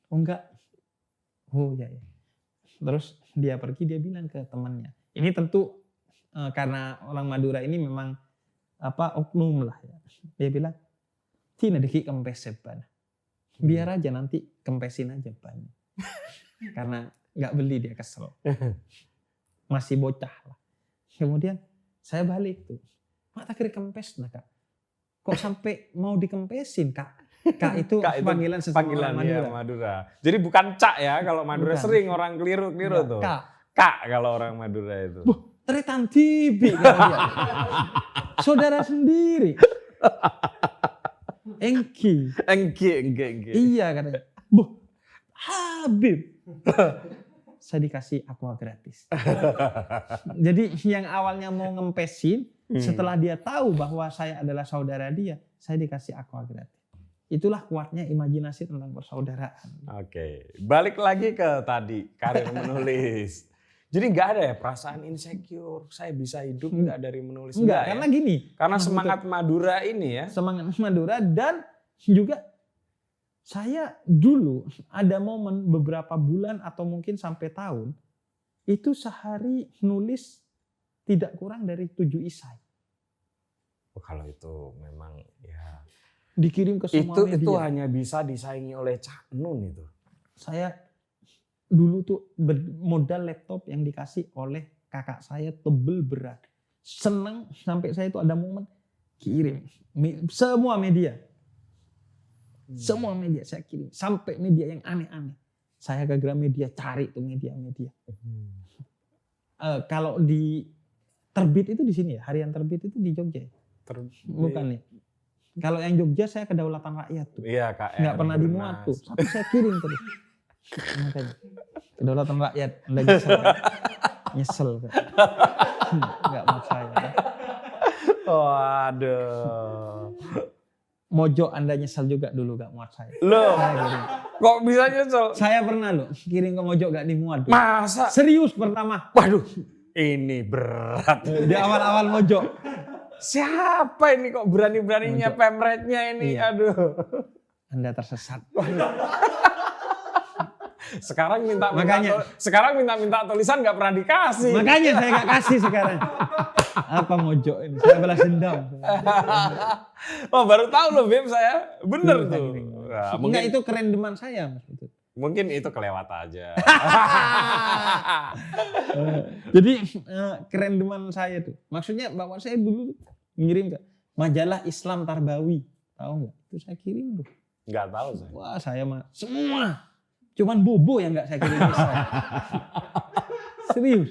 Oh enggak. Oh iya ya. Terus dia pergi, dia bilang ke temannya. Ini tentu karena orang Madura ini memang oknum lah ya. Dia bilang, "Tina deki kempes seban." Biar aja nanti kempesin aja banyak. Karena nggak beli dia kesel. Masih bocah lah. Kemudian saya balik tuh. Mak tak kira kempes nah Kak. Kok sampai mau dikempesin Kak? Kak itu panggilan seseorang Madura. Madura. Jadi bukan Cak ya, kalau Madura Bukan. sering orang keliru tuh. Kak. Kak kalau orang Madura itu. Teretan tibi dia. Saudara sendiri. Engki. Engge. Iya katanya. Habib. Saya dikasih aqua gratis. Jadi yang awalnya mau ngempesin, setelah dia tahu bahwa saya adalah saudara dia, saya dikasih aqua gratis. Itulah kuatnya imajinasi tentang persaudaraan. Oke, balik lagi ke tadi karir menulis. Jadi nggak ada ya perasaan insecure, saya bisa hidup nggak dari menulis? Enggak, karena gini. Karena semangat Madura ini ya. Semangat Madura dan juga saya dulu ada momen beberapa bulan atau mungkin sampai tahun itu sehari nulis tidak kurang dari 7 isai. Oh, kalau itu memang ya. Dikirim ke semua media. Itu hanya bisa disaingi oleh Cak Nun itu. Saya dulu tuh modal laptop yang dikasih oleh kakak saya tebel berat. Seneng sampai saya itu ada momen kirim semua media. Semua media saya kirim. Sampai media yang aneh-aneh. Saya ke Gramedia cari tuh media-media. Kalau di terbit itu di sini ya. Harian terbit itu di Jogja. Bukan nih. Kalau yang Jogja saya Kedaulatan Rakyat tuh. Iya, KR. Nggak pernah dimuat tuh. Tapi saya kirim terus. Makanya. Kedaulatan Rakyat. Anda nyesel kan? Nyesel kan? Nggak mau saya kan? Waduh. Mojok Anda nyesel juga dulu gak muat saya. Loh, kok bisa nyesel? Saya pernah loh kirim ke Mojok gak dimuat. Dulu. Masa? Serius pertama. Waduh, ini berat. Di awal-awal Mojok. Siapa ini kok berani-beraninya pemretnya ini? Iya. Aduh. Anda tersesat. Sekarang Makanya. minta tulisan nggak pernah dikasih. Makanya saya gak kasih sekarang. Apa Mojok ini? Saya balas dendam. Oh baru tahu loh Beb saya. Bener tuh. Nah, enggak itu keren deman saya Mas. Mungkin itu kelewat aja. Jadi keren deman saya tuh. Maksudnya bapak saya dulu ngirim ke majalah Islam Tarbawi. Tahu nggak? Itu saya kirim tuh. Nggak tahu saya. Wah saya mah semua. Cuman Bobo yang nggak saya kirim Islam. Serius.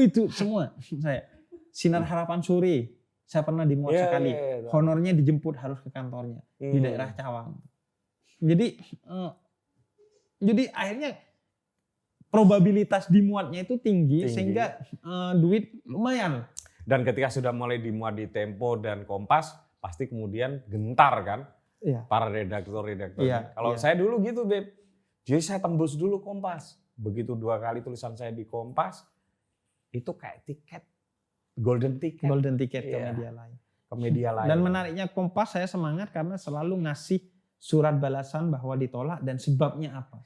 Itu semua saya. Sinar Harapan Sore. Saya pernah dimuat sekali. Honornya dijemput harus ke kantornya di daerah Cawang. Jadi akhirnya probabilitas dimuatnya itu tinggi. Sehingga duit lumayan. Dan ketika sudah mulai dimuat di Tempo dan Kompas, pasti kemudian gentar kan Iya. para redaktor-redaktor. Iya, Kalau iya. saya dulu gitu Beb, jadi saya tembus dulu Kompas. Begitu 2 kali tulisan saya di Kompas, itu kayak tiket, golden ticket. Golden ticket ke Iya. media lain. Ke media lain. Dan menariknya Kompas saya semangat karena selalu ngasih surat balasan bahwa ditolak dan sebabnya apa.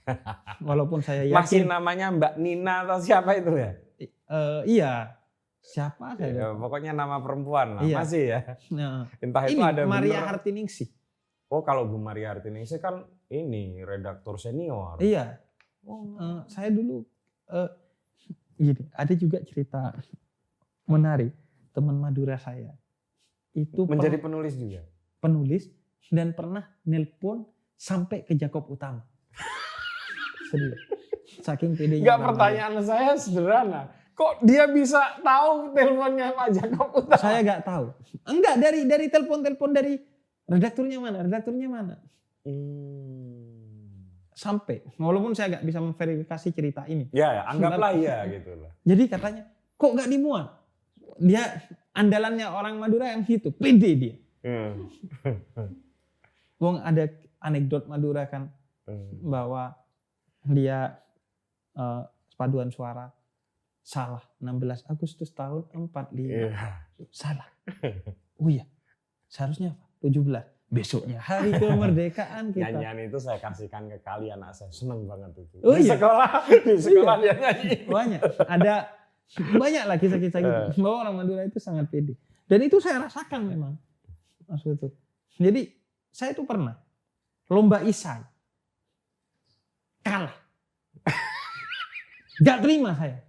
Walaupun saya Masih yakin. namanya Mbak Nina atau siapa itu ya? Iya. Siapa saya? Ya, pokoknya nama perempuan lah. Iya. Masih ya. Nah, Entah itu ini ada Maria bener. Hartiningsih. Oh kalau Bu Maria Hartiningsih kan ini redaktur senior. Iya. Saya dulu eh, gini, ada juga cerita menarik teman Madura saya itu Menjadi penulis juga. penulis dan pernah nelpon sampai ke Jakob Utama. Serius. Saking pedenya. Enggak, pertanyaan saya sederhana. Kok dia bisa tahu teleponnya Pak Jakob Utama? Saya nggak tahu. Enggak, dari telepon dari redakturnya mana. Sampai, walaupun saya nggak bisa memverifikasi cerita ini. Ya, anggaplah iya gitu lah. Jadi katanya, kok nggak dimuat? Dia andalannya orang Madura yang gitu, pede dia. Wong ada anekdot Madura kan bahwa dia paduan suara salah 16 Agustus tahun 45. Salah. Oh iya. Seharusnya apa? 17. Besoknya hari kemerdekaan kita. Nyanyian itu saya kasihkan ke kali anak saya. Seneng banget itu. Oh, di iya? sekolah dia nyanyi. Banyak. Ada banyak lah kisah-kisah gitu. Bahwa orang Madura itu sangat pede. Dan itu saya rasakan memang. Maksud itu. Jadi saya itu pernah lomba isai. Kalah. Gak terima saya.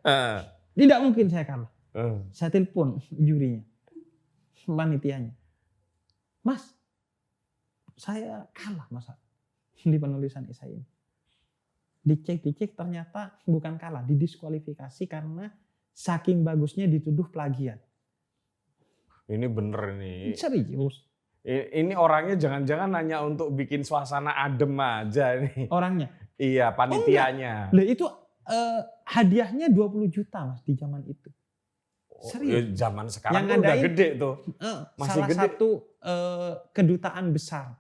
Tidak mungkin saya kalah. Saya telepon jurinya. Panitianya. Mas, saya kalah masa di penulisan isai ini. Dicek ternyata bukan kalah, didiskualifikasi karena saking bagusnya dituduh plagiat. Ini bener nih. Serius. Ini orangnya jangan-jangan hanya untuk bikin suasana adem aja nih. Orangnya. Iya, panitianya. Loh itu hadiahnya 20 juta Mas di zaman itu. Ya, Serius. zaman sekarang Yang tuh udah ngadain, gede tuh. Masih salah gede. satu kedutaan besar.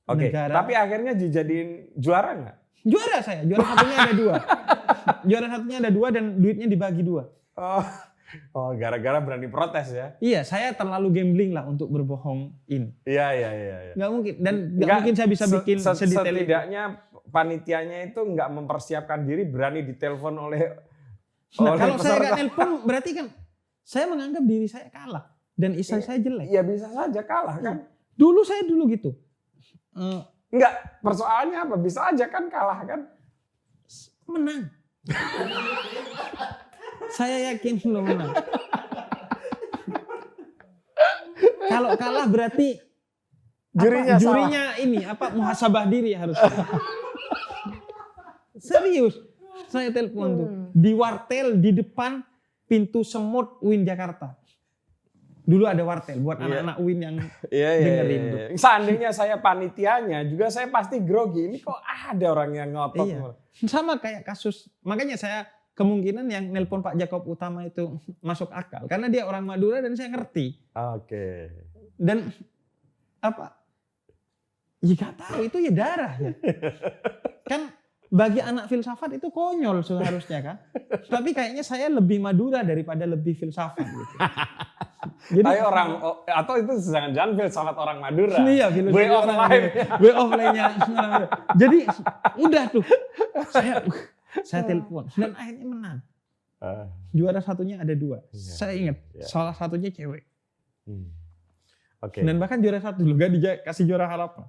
Oke, negara. tapi akhirnya dijadiin juara nggak? Juara saya, juara satunya ada 2. Juara satunya ada 2 dan duitnya dibagi 2. Oh, gara-gara berani protes ya? Iya, saya terlalu gambling lah untuk berbohong ini. Iya. Nggak mungkin, dan nggak mungkin saya bisa bikin sedetail itu. Setidaknya panitianya itu nggak mempersiapkan diri berani ditelepon oleh Kalau saya peserta. nggak nelpon, berarti kan saya menganggap diri saya kalah dan isai saya jelek. Ya bisa saja kalah kan? Dulu gitu. Enggak, persoalannya apa? Bisa aja kan kalah kan? Menang. Saya yakin belum menang. Kalau kalah berarti jurinya ini muhasabah diri harus. Serius. Saya telepon tuh di wartel di depan pintu semut UIN Jakarta. Dulu ada wartel buat anak-anak UIN yang dengerin tuh. Seandainya saya panitianya juga saya pasti grogi. Ini kok ada orang yang ngotot. Iya. Sama kayak kasus, makanya saya kemungkinan yang nelpon Pak Jakob Utama itu masuk akal. Karena dia orang Madura dan saya ngerti. Oke. Dan ya gak tahu itu ya darah ya. Kan bagi anak filsafat itu konyol seharusnya kan. Tapi kayaknya saya lebih Madura daripada lebih filsafat gitu. Jadi atau itu jangan-jangan filsafat orang Madura. Iya, way of life. Way of life-nya. Jadi udah tuh saya telepon dan akhirnya menang. Juara satunya ada 2. Saya ingat salah satunya cewek. Oke. Dan bahkan juara 1 dulu gak dikasih juara harapan.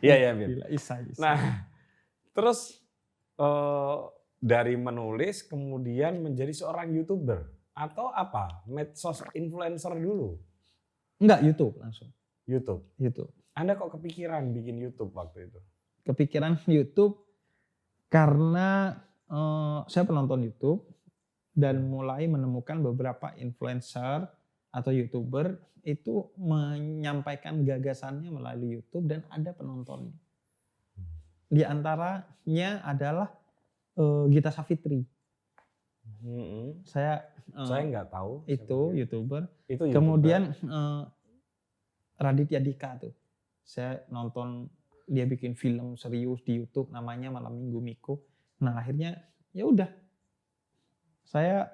Iya. Isai. Nah, terus dari menulis kemudian menjadi seorang YouTuber atau apa? Medsos influencer dulu? Enggak, YouTube langsung. YouTube. Anda kok kepikiran bikin YouTube waktu itu? Kepikiran YouTube karena saya penonton YouTube dan mulai menemukan beberapa influencer atau YouTuber itu menyampaikan gagasannya melalui YouTube dan ada penontonnya. Di antaranya adalah Gita Savitri. Saya nggak tahu. Itu YouTuber. Itu YouTuber. Kemudian Raditya Dika tuh. Saya nonton dia bikin film serius di YouTube namanya Malam Minggu Miko. Nah akhirnya ya udah saya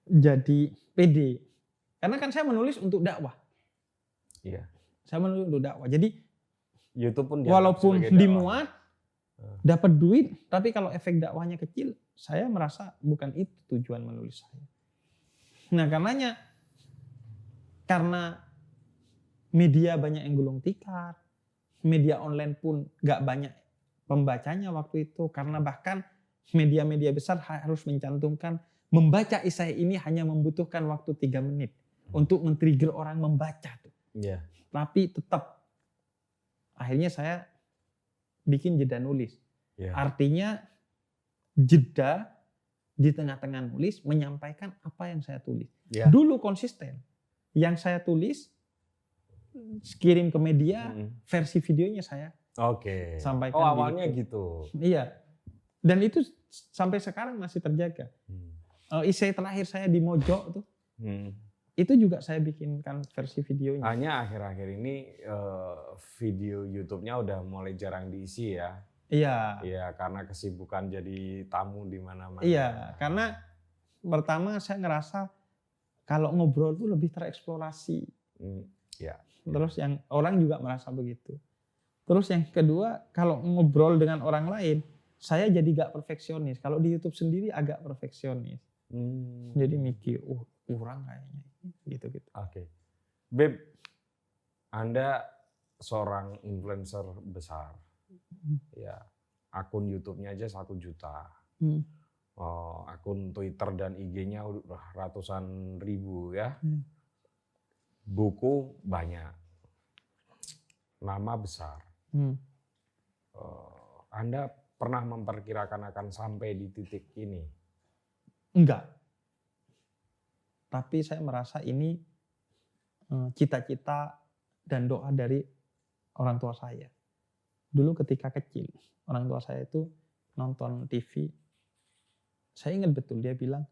jadi pede karena kan saya menulis untuk dakwah. Iya. Saya menulis untuk dakwah. Jadi YouTube pun walaupun dimuat dapat duit, tapi kalau efek dakwahnya kecil, saya merasa bukan itu tujuan menulis saya. Nah karena media banyak yang gulung tikar, media online pun gak banyak pembacanya waktu itu, karena bahkan media-media besar harus mencantumkan membaca esai ini hanya membutuhkan waktu 3 menit untuk men-trigger orang membaca tuh. Iya. Tapi tetap akhirnya saya bikin jeda nulis. Iya. Artinya jeda di tengah-tengah nulis menyampaikan apa yang saya tulis. Iya. Dulu konsisten. Yang saya tulis kirim ke media, versi videonya saya Oke. sampaikan. Oh, awalnya di gitu. Iya. Dan itu sampai sekarang masih terjaga. Esai terakhir saya di Mojok tuh, itu juga saya bikinkan versi videonya. Hanya akhir-akhir ini video YouTube-nya udah mulai jarang diisi ya. Iya. Iya, karena kesibukan jadi tamu di mana-mana. Iya, karena pertama saya ngerasa kalau ngobrol tuh lebih tereksplorasi. Iya. Terus yang orang juga merasa begitu. Terus yang kedua, kalau ngobrol dengan orang lain, saya jadi gak perfeksionis. Kalau di YouTube sendiri agak perfeksionis. Jadi mikir, kurang kayaknya. Gitu-gitu. Oke. Beb, Anda seorang influencer besar. Ya, akun YouTube-nya aja 1 juta. Akun Twitter dan IG-nya udah ratusan ribu ya. Buku banyak. Nama besar. Anda pernah memperkirakan akan sampai di titik ini? Enggak. Tapi saya merasa ini cita-cita dan doa dari orang tua saya. Dulu ketika kecil, orang tua saya itu nonton TV. Saya ingat betul dia bilang,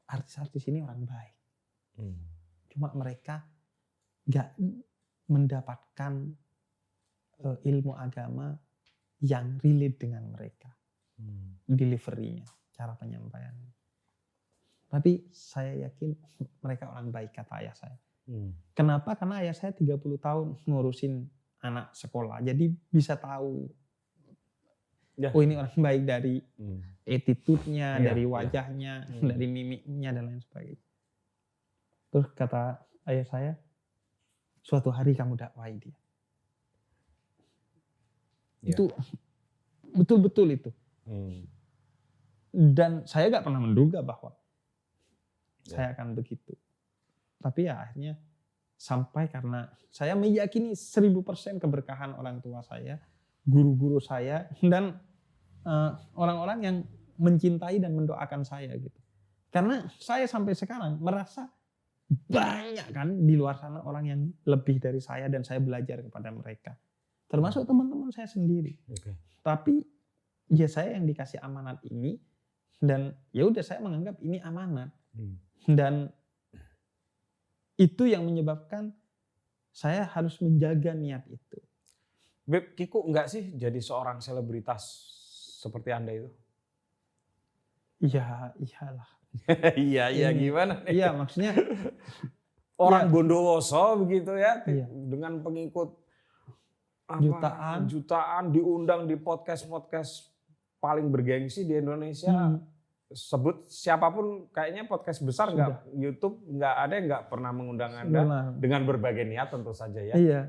artis-artis ini orang baik. Cuma mereka gak mendapatkan ilmu agama yang relate dengan mereka. Delivery-nya, cara penyampaiannya. Tapi saya yakin mereka orang baik, kata ayah saya. Kenapa? Karena ayah saya 30 tahun ngurusin anak sekolah. Jadi bisa tahu, oh ini orang baik dari attitude-nya, dari wajahnya, dari mimiknya, dan lain sebagainya. Terus kata ayah saya, suatu hari kamu dakwai dia. Itu betul-betul itu. Dan saya gak pernah menduga bahwa saya akan begitu. Tapi ya akhirnya sampai karena saya meyakini 1000% keberkahan orang tua saya, guru-guru saya, dan orang-orang yang mencintai dan mendoakan saya gitu. Karena saya sampai sekarang merasa banyak kan di luar sana orang yang lebih dari saya dan saya belajar kepada mereka. Termasuk teman-teman saya sendiri. Tapi ya saya yang dikasih amanat ini dan ya udah saya menganggap ini amanat. Dan itu yang menyebabkan saya harus menjaga niat itu. Beb, Kiku enggak sih jadi seorang selebritas seperti Anda itu? Iya, iyalah. Iya, gimana nih? Iya, maksudnya orang Bondowoso begitu ya, dengan pengikut jutaan diundang di podcast paling bergengsi di Indonesia. Sebut siapapun kayaknya podcast besar nggak, YouTube nggak ada yang nggak pernah mengundang Anda dengan berbagai niat tentu saja ya. Iya.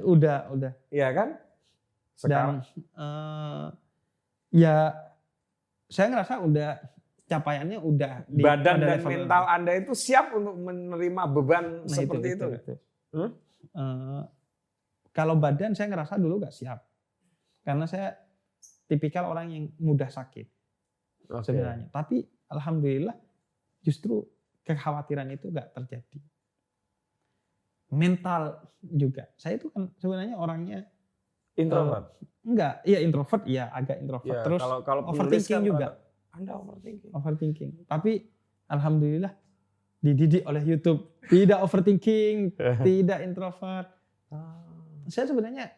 Udah. Iya kan? Sekarang ya saya ngerasa udah capaiannya udah di badan dan mental Anda itu siap untuk menerima beban seperti itu. Kalau badan saya ngerasa dulu nggak siap. Karena saya tipikal orang yang mudah sakit. Sebenarnya. Tapi alhamdulillah justru kekhawatiran itu nggak terjadi. Mental juga. Saya itu kan sebenarnya orangnya introvert. Introvert, agak introvert. Terus kalau overthinking juga. Anda overthinking. Overthinking. Tapi alhamdulillah dididik oleh YouTube tidak overthinking, tidak introvert. Saya sebenarnya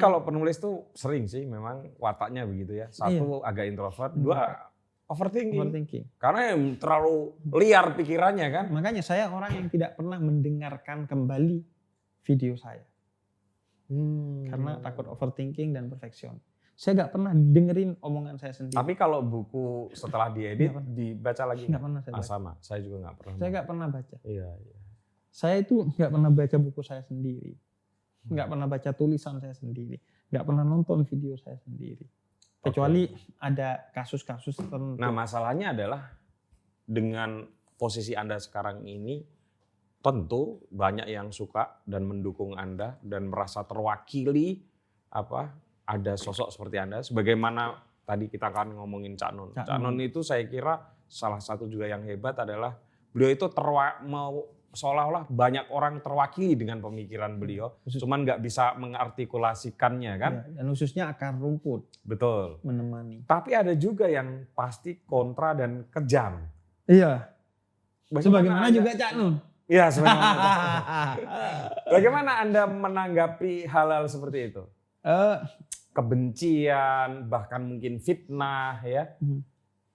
kalau penulis tuh sering sih memang wataknya begitu ya. Satu agak introvert, dua overthinking. Karena yang terlalu liar pikirannya kan. Makanya saya orang yang tidak pernah mendengarkan kembali video saya. Karena takut overthinking dan perfeksion. Saya gak pernah dengerin omongan saya sendiri. Tapi kalau buku setelah diedit dibaca lagi? Gak pernah saya baca. Sama, saya juga gak pernah. Saya gak pernah baca. Iya. Saya itu gak pernah baca buku saya sendiri. Gak pernah baca tulisan saya sendiri. nggak pernah nonton video saya sendiri. Kecuali ada kasus-kasus tertentu. Nah, masalahnya adalah dengan posisi Anda sekarang ini, tentu banyak yang suka dan mendukung Anda dan merasa terwakili ada sosok seperti Anda. Sebagaimana tadi kita akan ngomongin Cak Nun. Cak Nun itu saya kira salah satu juga yang hebat adalah beliau itu seolah-olah banyak orang terwakili dengan pemikiran beliau, cuman nggak bisa mengartikulasikannya kan. Ya, dan khususnya akar rumput. Betul. Menemani. Tapi ada juga yang pasti kontra dan kejam. Iya. Anda, Sebagaimana juga Cak Nun. Iya, sebagaimana. Bagaimana Anda menanggapi hal-hal seperti itu? Kebencian, bahkan mungkin fitnah ya.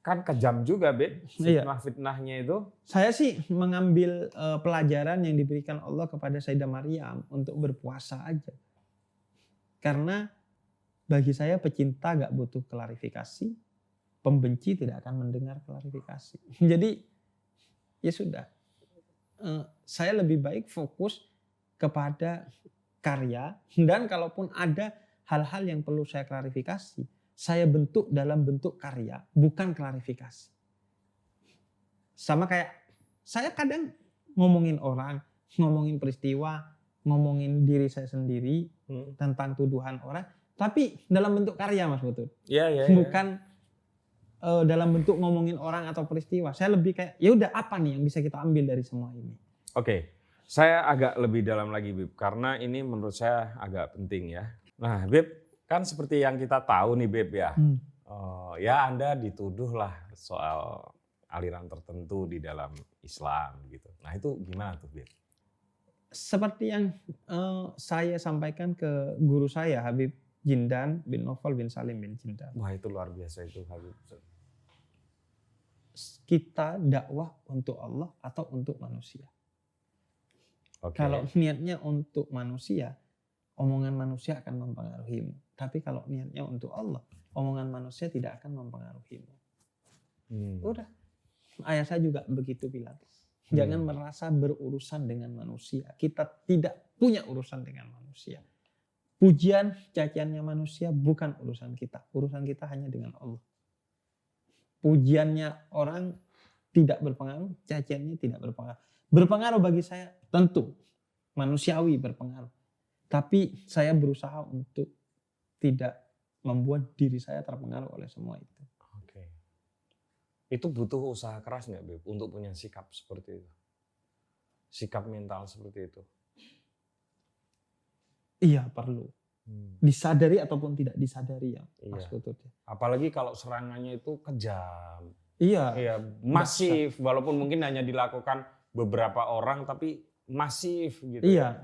Kan kejam juga, Bet, fitnah-fitnahnya itu. Saya sih mengambil pelajaran yang diberikan Allah kepada Sayyidah Maryam untuk berpuasa aja. Karena bagi saya pecinta gak butuh klarifikasi, pembenci tidak akan mendengar klarifikasi. Jadi ya sudah, saya lebih baik fokus kepada karya, dan kalaupun ada hal-hal yang perlu saya klarifikasi, saya bentuk dalam bentuk karya, bukan klarifikasi. Sama kayak saya kadang ngomongin orang, ngomongin peristiwa, ngomongin diri saya sendiri tentang tuduhan orang, tapi dalam bentuk karya, Mas Putut. Iya. Bukan dalam bentuk ngomongin orang atau peristiwa. Saya lebih kayak, ya udah apa nih yang bisa kita ambil dari semua ini. Oke, saya agak lebih dalam lagi, Bib, karena ini menurut saya agak penting ya. Nah, Bib, kan seperti yang kita tahu nih, Beb ya. Ya Anda dituduh lah soal aliran tertentu di dalam Islam gitu. Nah itu gimana tuh, Beb? Seperti yang saya sampaikan ke guru saya, Habib Jindan bin Novel bin Salim bin Jindan. Wah itu luar biasa itu, Habib. Kita dakwah untuk Allah atau untuk manusia. Kalau niatnya untuk manusia, omongan manusia akan mempengaruhimu. Tapi kalau niatnya untuk Allah, omongan manusia tidak akan mempengaruhimu. Udah. Ayah saya juga begitu bilang. Jangan merasa berurusan dengan manusia. Kita tidak punya urusan dengan manusia. Pujian, caciannya manusia bukan urusan kita. Urusan kita hanya dengan Allah. Pujiannya orang tidak berpengaruh, caciannya tidak berpengaruh. Berpengaruh bagi saya tentu manusiawi berpengaruh. Tapi saya berusaha untuk tidak membuat diri saya terpengaruh oleh semua itu. Oke. Itu butuh usaha keras nggak, Beb, untuk punya sikap seperti itu? Sikap mental seperti itu? Iya, perlu. Disadari ataupun tidak disadari ya, Mas Putut. Apalagi kalau serangannya itu kejam. Iya. Masif, walaupun mungkin hanya dilakukan beberapa orang, tapi masif gitu. Iya.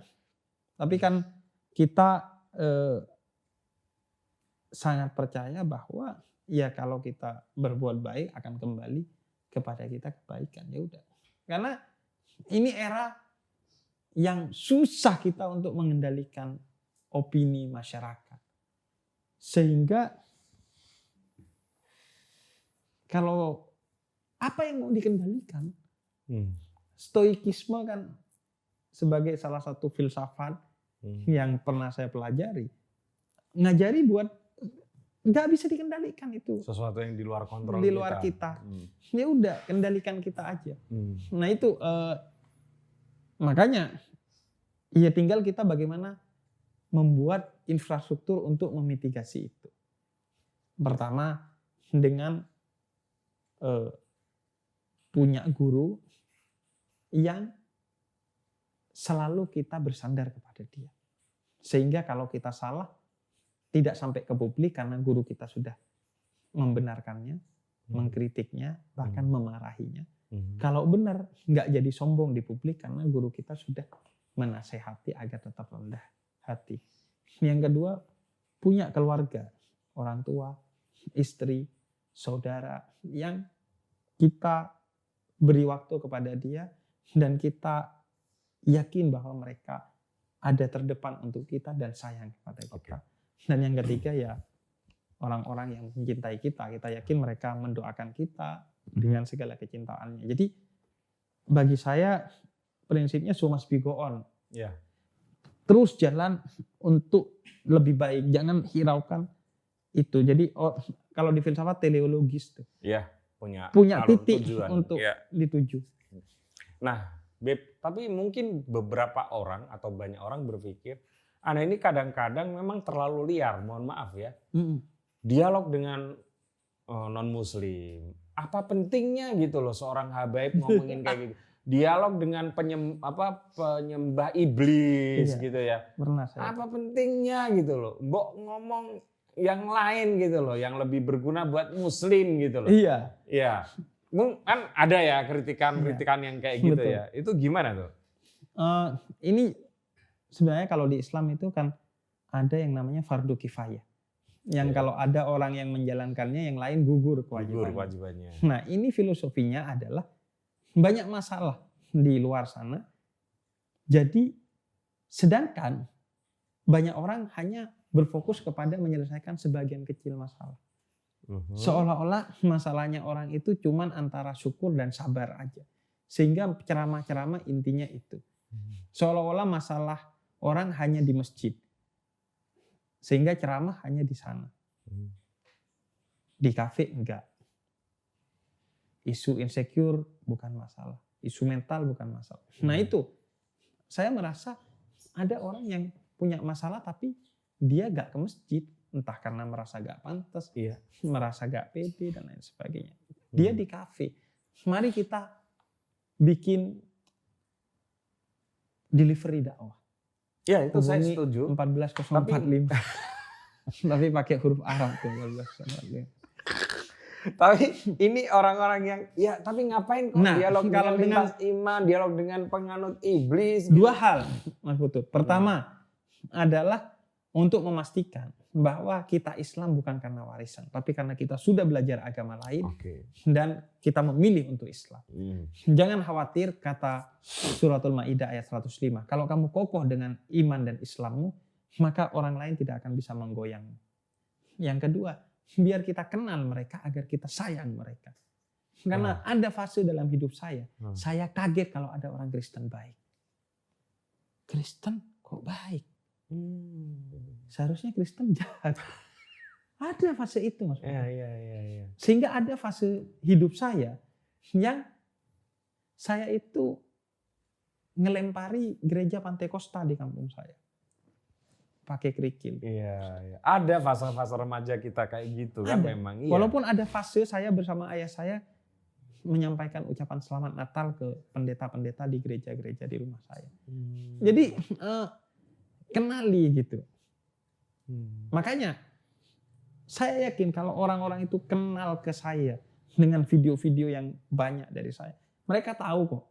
Tapi kan kita sangat percaya bahwa ya kalau kita berbuat baik akan kembali kepada kita kebaikan. Ya udah. Karena ini era yang susah kita untuk mengendalikan opini masyarakat. Sehingga kalau apa yang mau dikendalikan? Stoikisme kan sebagai salah satu filsafat yang pernah saya pelajari, ngajari buat nggak bisa dikendalikan itu. Sesuatu yang di luar kontrol di luar kita. Ya udah, kendalikan kita aja. Nah itu makanya ya tinggal kita bagaimana membuat infrastruktur untuk memitigasi itu. Pertama dengan punya guru yang selalu kita bersandar kepada dia. Sehingga kalau kita salah, tidak sampai ke publik karena guru kita sudah membenarkannya, mengkritiknya, bahkan memarahinya. Kalau benar, nggak jadi sombong di publik karena guru kita sudah menasehati agar tetap rendah hati. Yang kedua, punya keluarga, orang tua, istri, saudara yang kita beri waktu kepada dia dan kita yakin bahwa mereka ada terdepan untuk kita dan sayang kepada kita. Dan yang ketiga ya orang-orang yang mencintai kita yakin mereka mendoakan kita dengan segala kecintaannya. Jadi bagi saya prinsipnya so must be go on. terus jalan untuk lebih baik, jangan hiraukan itu. Jadi kalau di filsafat teleologis tuh Iya, punya alur titik tujuan. untuk Iya. dituju. Nah, Beb, tapi mungkin beberapa orang atau banyak orang berpikir, Anda ini kadang-kadang memang terlalu liar, mohon maaf ya. Dialog dengan non-muslim. Apa pentingnya gitu loh seorang habaib ngomongin kayak gitu. Dialog dengan penyembah iblis Iya, gitu ya. Pernah saya. Apa pentingnya gitu loh. Mbok ngomong yang lain gitu loh, yang lebih berguna buat muslim gitu loh. Iya. Iya. Kan ada ya kritikan-kritikan yang kayak gitu. Betul. Ya. Itu gimana tuh? Ini sebenarnya kalau di Islam itu kan ada yang namanya fardu kifayah. Yang kalau ada orang yang menjalankannya, yang lain gugur kewajibannya. Nah, ini filosofinya adalah banyak masalah di luar sana. Jadi sedangkan banyak orang hanya berfokus kepada menyelesaikan sebagian kecil masalah. Seolah-olah masalahnya orang itu cuman antara syukur dan sabar aja. Sehingga ceramah-ceramah intinya itu. Seolah-olah masalah orang hanya di masjid. Sehingga ceramah hanya di sana. Di kafe enggak. Isu insecure bukan masalah. Isu mental bukan masalah. Nah itu, saya merasa ada orang yang punya masalah tapi dia gak ke masjid. Entah karena merasa gak pantas, merasa gak pede dan lain sebagainya. Dia di kafe. Mari kita bikin delivery dakwah. Ya itu saya setuju. 14045. Tapi pakai huruf Arab tuh 14045. Tapi ini orang-orang yang ya tapi ngapain kok dialog dengan lintas iman, dialog dengan penganut iblis. Dua hal Mas Putut. Pertama adalah untuk memastikan bahwa kita Islam bukan karena warisan, tapi karena kita sudah belajar agama lain dan kita memilih untuk Islam. Jangan khawatir kata Suratul Maidah ayat 105. Kalau kamu kokoh dengan iman dan Islammu, maka orang lain tidak akan bisa menggoyangmu. Yang kedua, biar kita kenal mereka agar kita sayang mereka. Karena ada fase dalam hidup saya kaget kalau ada orang Kristen baik. Kristen kok baik? Seharusnya Kristen jahat. Ada fase itu Mas. Iya. Sehingga ada fase hidup saya yang saya itu ngelempari gereja Pantekosta di kampung saya. Pakai kerikil. Iya. Ada fase-fase remaja kita kayak gitu kan memang. Iya. Walaupun ada fase saya bersama ayah saya menyampaikan ucapan selamat Natal ke pendeta-pendeta di gereja-gereja di rumah saya. Jadi kenali gitu. Makanya saya yakin kalau orang-orang itu kenal ke saya dengan video-video yang banyak dari saya, mereka tahu kok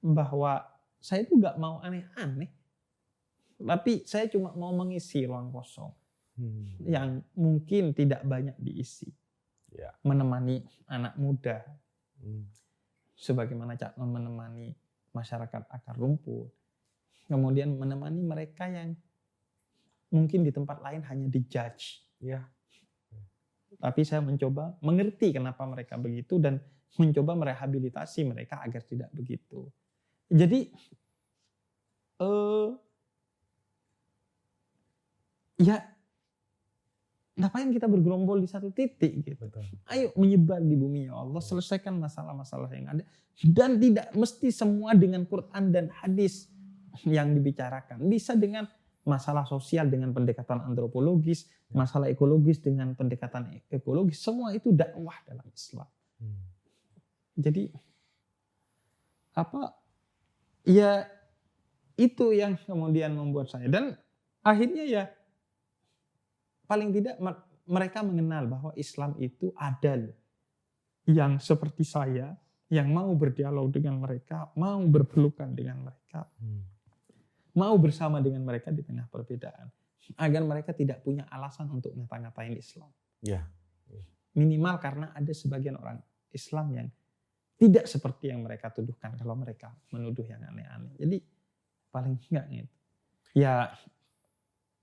bahwa saya itu gak mau aneh-aneh, tapi saya cuma mau mengisi ruang kosong yang mungkin tidak banyak diisi. Menemani anak muda, sebagaimana menemani masyarakat akar rumput. Kemudian menemani mereka yang mungkin di tempat lain hanya dijudge. Tapi saya mencoba mengerti kenapa mereka begitu dan mencoba merehabilitasi mereka agar tidak begitu. Jadi ya ngapain kita bergerombol di satu titik gitu. Ayo menyebar di bumi ya Allah, selesaikan masalah-masalah yang ada. Dan tidak mesti semua dengan Quran dan hadis yang dibicarakan. Bisa dengan masalah sosial dengan pendekatan antropologis, masalah ekologis dengan pendekatan ekologis. Semua itu dakwah dalam Islam. Jadi ya itu yang kemudian membuat saya, dan akhirnya ya paling tidak mereka mengenal bahwa Islam itu ada loh yang seperti saya, yang mau berdialog dengan mereka, mau berpelukan dengan mereka, mau bersama dengan mereka di tengah perbedaan, agar mereka tidak punya alasan untuk ngata-ngatain Islam. Minimal karena ada sebagian orang Islam yang tidak seperti yang mereka tuduhkan kalau mereka menuduh yang aneh-aneh. Jadi paling enggak gitu. Ya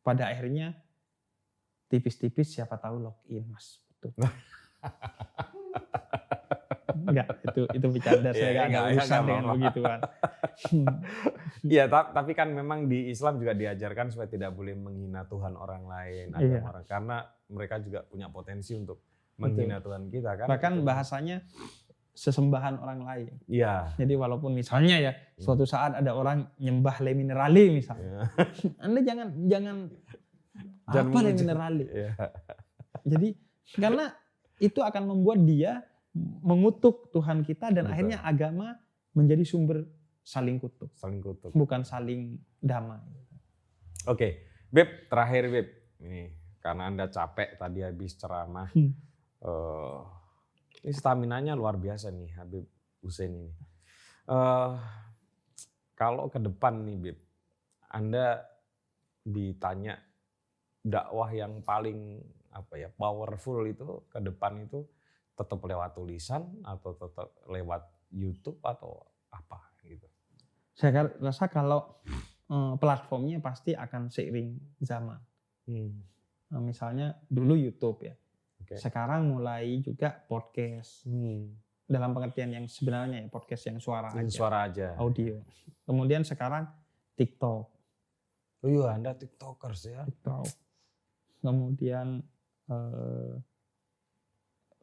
pada akhirnya tipis-tipis siapa tahu login Mas. Enggak, itu bercanda, saya enggak ada urusan dengan begituan. Iya, tapi kan memang di Islam juga diajarkan supaya tidak boleh menghina Tuhan orang lain, agama orang, karena mereka juga punya potensi untuk menghina Tuhan kita kan. Bahkan bahasanya sesembahan orang lain. Iya. Jadi walaupun misalnya ya suatu saat ada orang nyembah Le Minerali misalnya, Anda jangan apa Le Minerali. Jadi karena itu akan membuat dia mengutuk Tuhan kita dan akhirnya agama menjadi sumber saling kutuk. Bukan saling damai. Oke, Beb, terakhir Beb. Ini karena Anda capek tadi habis ceramah. Ini staminanya luar biasa nih Habib Hussein ini. Kalau ke depan nih Beb, Anda ditanya dakwah yang paling powerful itu ke depan itu tetap lewat tulisan atau tetap lewat YouTube atau apa gitu? Saya rasa kalau platformnya pasti akan seiring zaman. Misalnya dulu YouTube ya. Sekarang mulai juga podcast. Dalam pengertian yang sebenarnya ya, podcast yang suara aja. Audio. Kemudian sekarang TikTok. Oh iya, Anda TikTokers ya. TikTok. Kemudian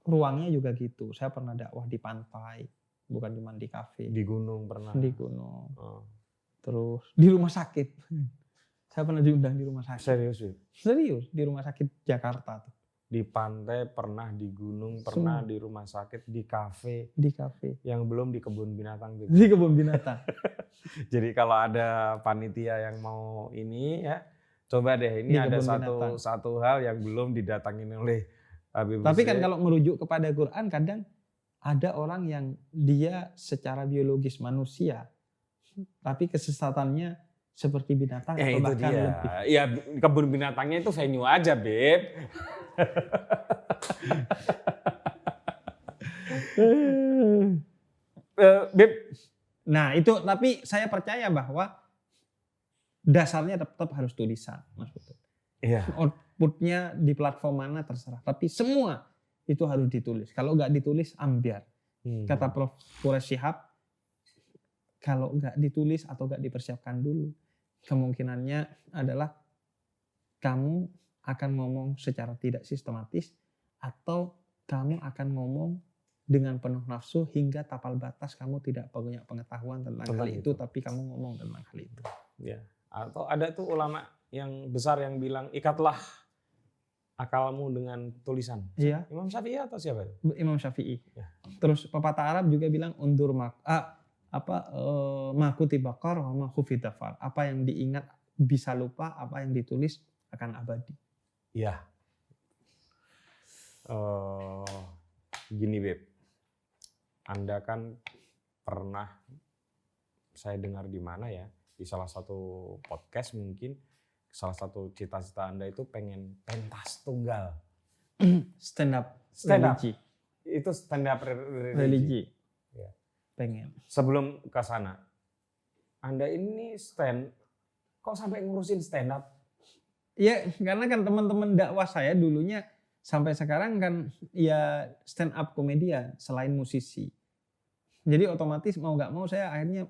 ruangnya juga gitu. Saya pernah dakwah di pantai, bukan cuma di kafe. Di gunung pernah. Di gunung. Terus di rumah sakit. Saya pernah diundang di rumah sakit. Serius di rumah sakit Jakarta tuh. Di pantai pernah, di gunung pernah, di rumah sakit, di kafe. Di kafe. Yang belum di kebun binatang. Di kebun binatang. Jadi kalau ada panitia yang mau ini ya, coba deh ini ada satu hal yang belum didatangin oleh Habib Hussein. Tapi kan kalau merujuk kepada Quran kadang ada orang yang dia secara biologis manusia, tapi kesesatannya seperti binatang atau bahkan lebih. Ya kebun binatangnya itu venue aja, Beb. Beb. Nah itu, tapi saya percaya bahwa dasarnya tetap harus tulisan, Mas Putut. Iya. Outputnya di platform mana terserah, tapi semua itu harus ditulis. Kalau nggak ditulis ambiar. Kata Prof. Quraish Shihab, kalau nggak ditulis atau nggak dipersiapkan dulu, kemungkinannya adalah kamu akan ngomong secara tidak sistematis atau kamu akan ngomong dengan penuh nafsu hingga tapal batas kamu tidak punya pengetahuan tentang hal itu, tapi kamu ngomong tentang hal itu. Ya. Atau ada tuh ulama yang besar yang bilang ikatlah akalmu dengan tulisan. Iya. Imam Syafi'i atau siapa? Imam Syafi'i. Ya. Terus pepatah Arab juga bilang undur makutibakar wa makhufidafar. Apa yang diingat bisa lupa, apa yang ditulis akan abadi. Iya. Gini Beb, Anda kan pernah saya dengar di mana ya, di salah satu podcast mungkin, salah satu cita-cita Anda itu pengen pentas tunggal. Stand up. Religi. Itu stand up religi. Ya. Pengen. Sebelum ke sana, Anda ini kok sampai ngurusin stand up? Ya karena kan teman-teman dakwah saya dulunya sampai sekarang kan ya stand up komedian selain musisi. Jadi otomatis mau gak mau saya akhirnya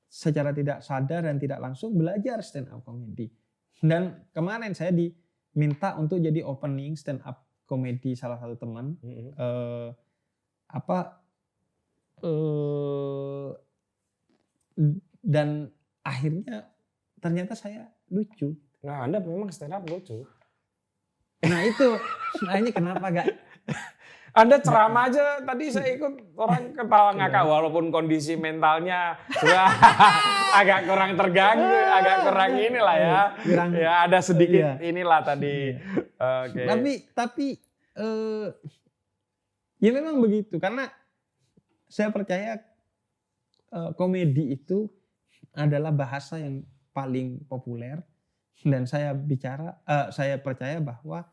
secara tidak sadar dan tidak langsung belajar stand up komedi. Dan kemarin saya diminta untuk jadi opening stand up komedi salah satu teman. Dan akhirnya ternyata saya lucu. Nah, Anda memang stand up lucu. Nah itu, akhirnya kenapa gak? Anda ceramah aja, tadi saya ikut orang ketawa ngakak walaupun kondisi mentalnya sudah agak kurang terganggu, agak kurang inilah ya. Ya ada sedikit inilah tadi. Okay. Tapi ya memang begitu, karena saya percaya komedi itu adalah bahasa yang paling populer. Dan saya percaya bahwa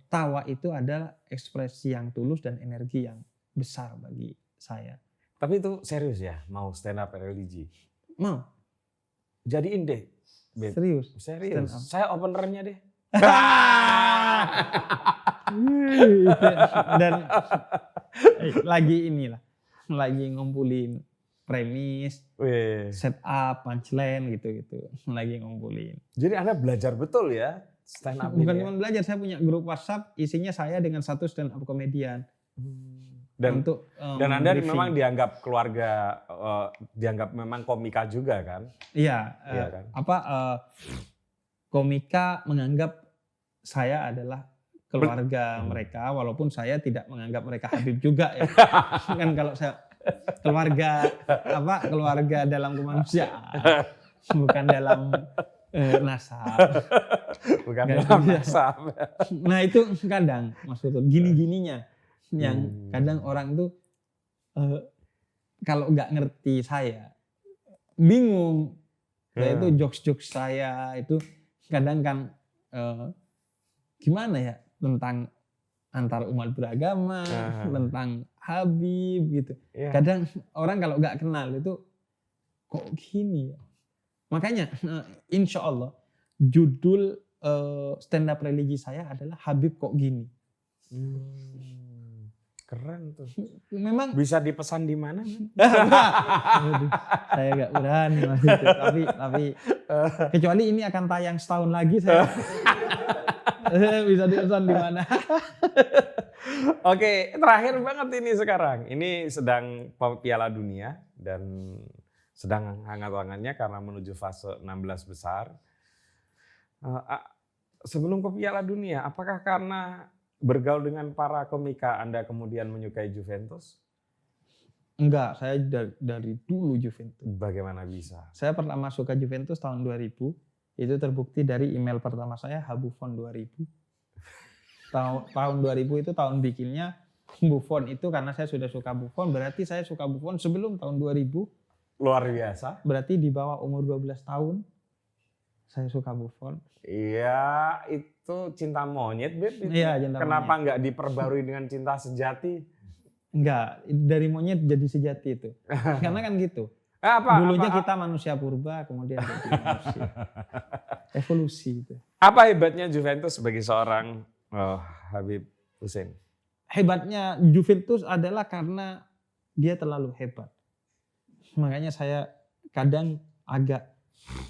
tawa itu adalah ekspresi yang tulus dan energi yang besar bagi saya. Tapi itu serius ya, mau stand up religi? Mau. Jadiin deh. Serius. Saya openernya deh. Dan lagi ngumpulin premis, Wih. setup, punchline gitu-gitu. Lagi ngumpulin. Jadi Anda belajar betul ya stand up Bukan ini. cuma belajar, saya punya grup WhatsApp isinya saya dengan satu stand up komedian. Dan Untuk dan Anda briefing. memang dianggap keluarga, dianggap memang komika juga kan? Iya, Iya kan? komika menganggap saya adalah keluarga mereka, walaupun saya tidak menganggap mereka Habib juga ya. Kan kalau saya keluarga dalam kemanusiaan, bukan dalam nasab. Bukan Nggak dalam bisa. nasab. Nah itu kadang Mas Putut, gini-gininya yang kadang orang tuh kalau nggak ngerti saya bingung. Saya itu jokes-jokes saya itu kadang kan gimana ya, tentang antar umat beragama, tentang Habib gitu. Iya. Kadang orang kalau nggak kenal itu kok gini ya. Makanya insya Allah judul stand up religi saya adalah Habib kok gini. Keren tuh. Memang Bisa dipesan di mana? Waduh, saya nggak berani Mas itu. Tapi kecuali ini akan tayang setahun lagi saya bisa dipesan di mana. Oke, terakhir banget ini sekarang. Ini sedang Piala Dunia dan sedang hangat-hangatnya karena menuju fase 16 besar. Sebelum ke Piala Dunia, apakah karena bergaul dengan para komika Anda kemudian menyukai Juventus? Enggak, saya dari dulu Juventus. Bagaimana bisa? Saya pertama suka Juventus tahun 2000. Itu terbukti dari email pertama saya, Habufon 2000. Tahun 2000 itu tahun bikinnya Buffon itu, karena saya sudah suka Buffon, berarti saya suka Buffon sebelum tahun 2000. Luar biasa. Berarti di bawah umur 12 tahun saya suka Buffon. Iya, itu cinta monyet, Beb. Iya, cinta Kenapa nggak diperbarui dengan cinta sejati? Enggak, dari monyet jadi sejati itu. Karena kan gitu. Dulunya kita manusia purba, kemudian jadi manusia. Evolusi itu. Apa hebatnya Juventus sebagai seorang Habib Hussein? Hebatnya Juventus adalah karena dia terlalu hebat. Makanya saya kadang agak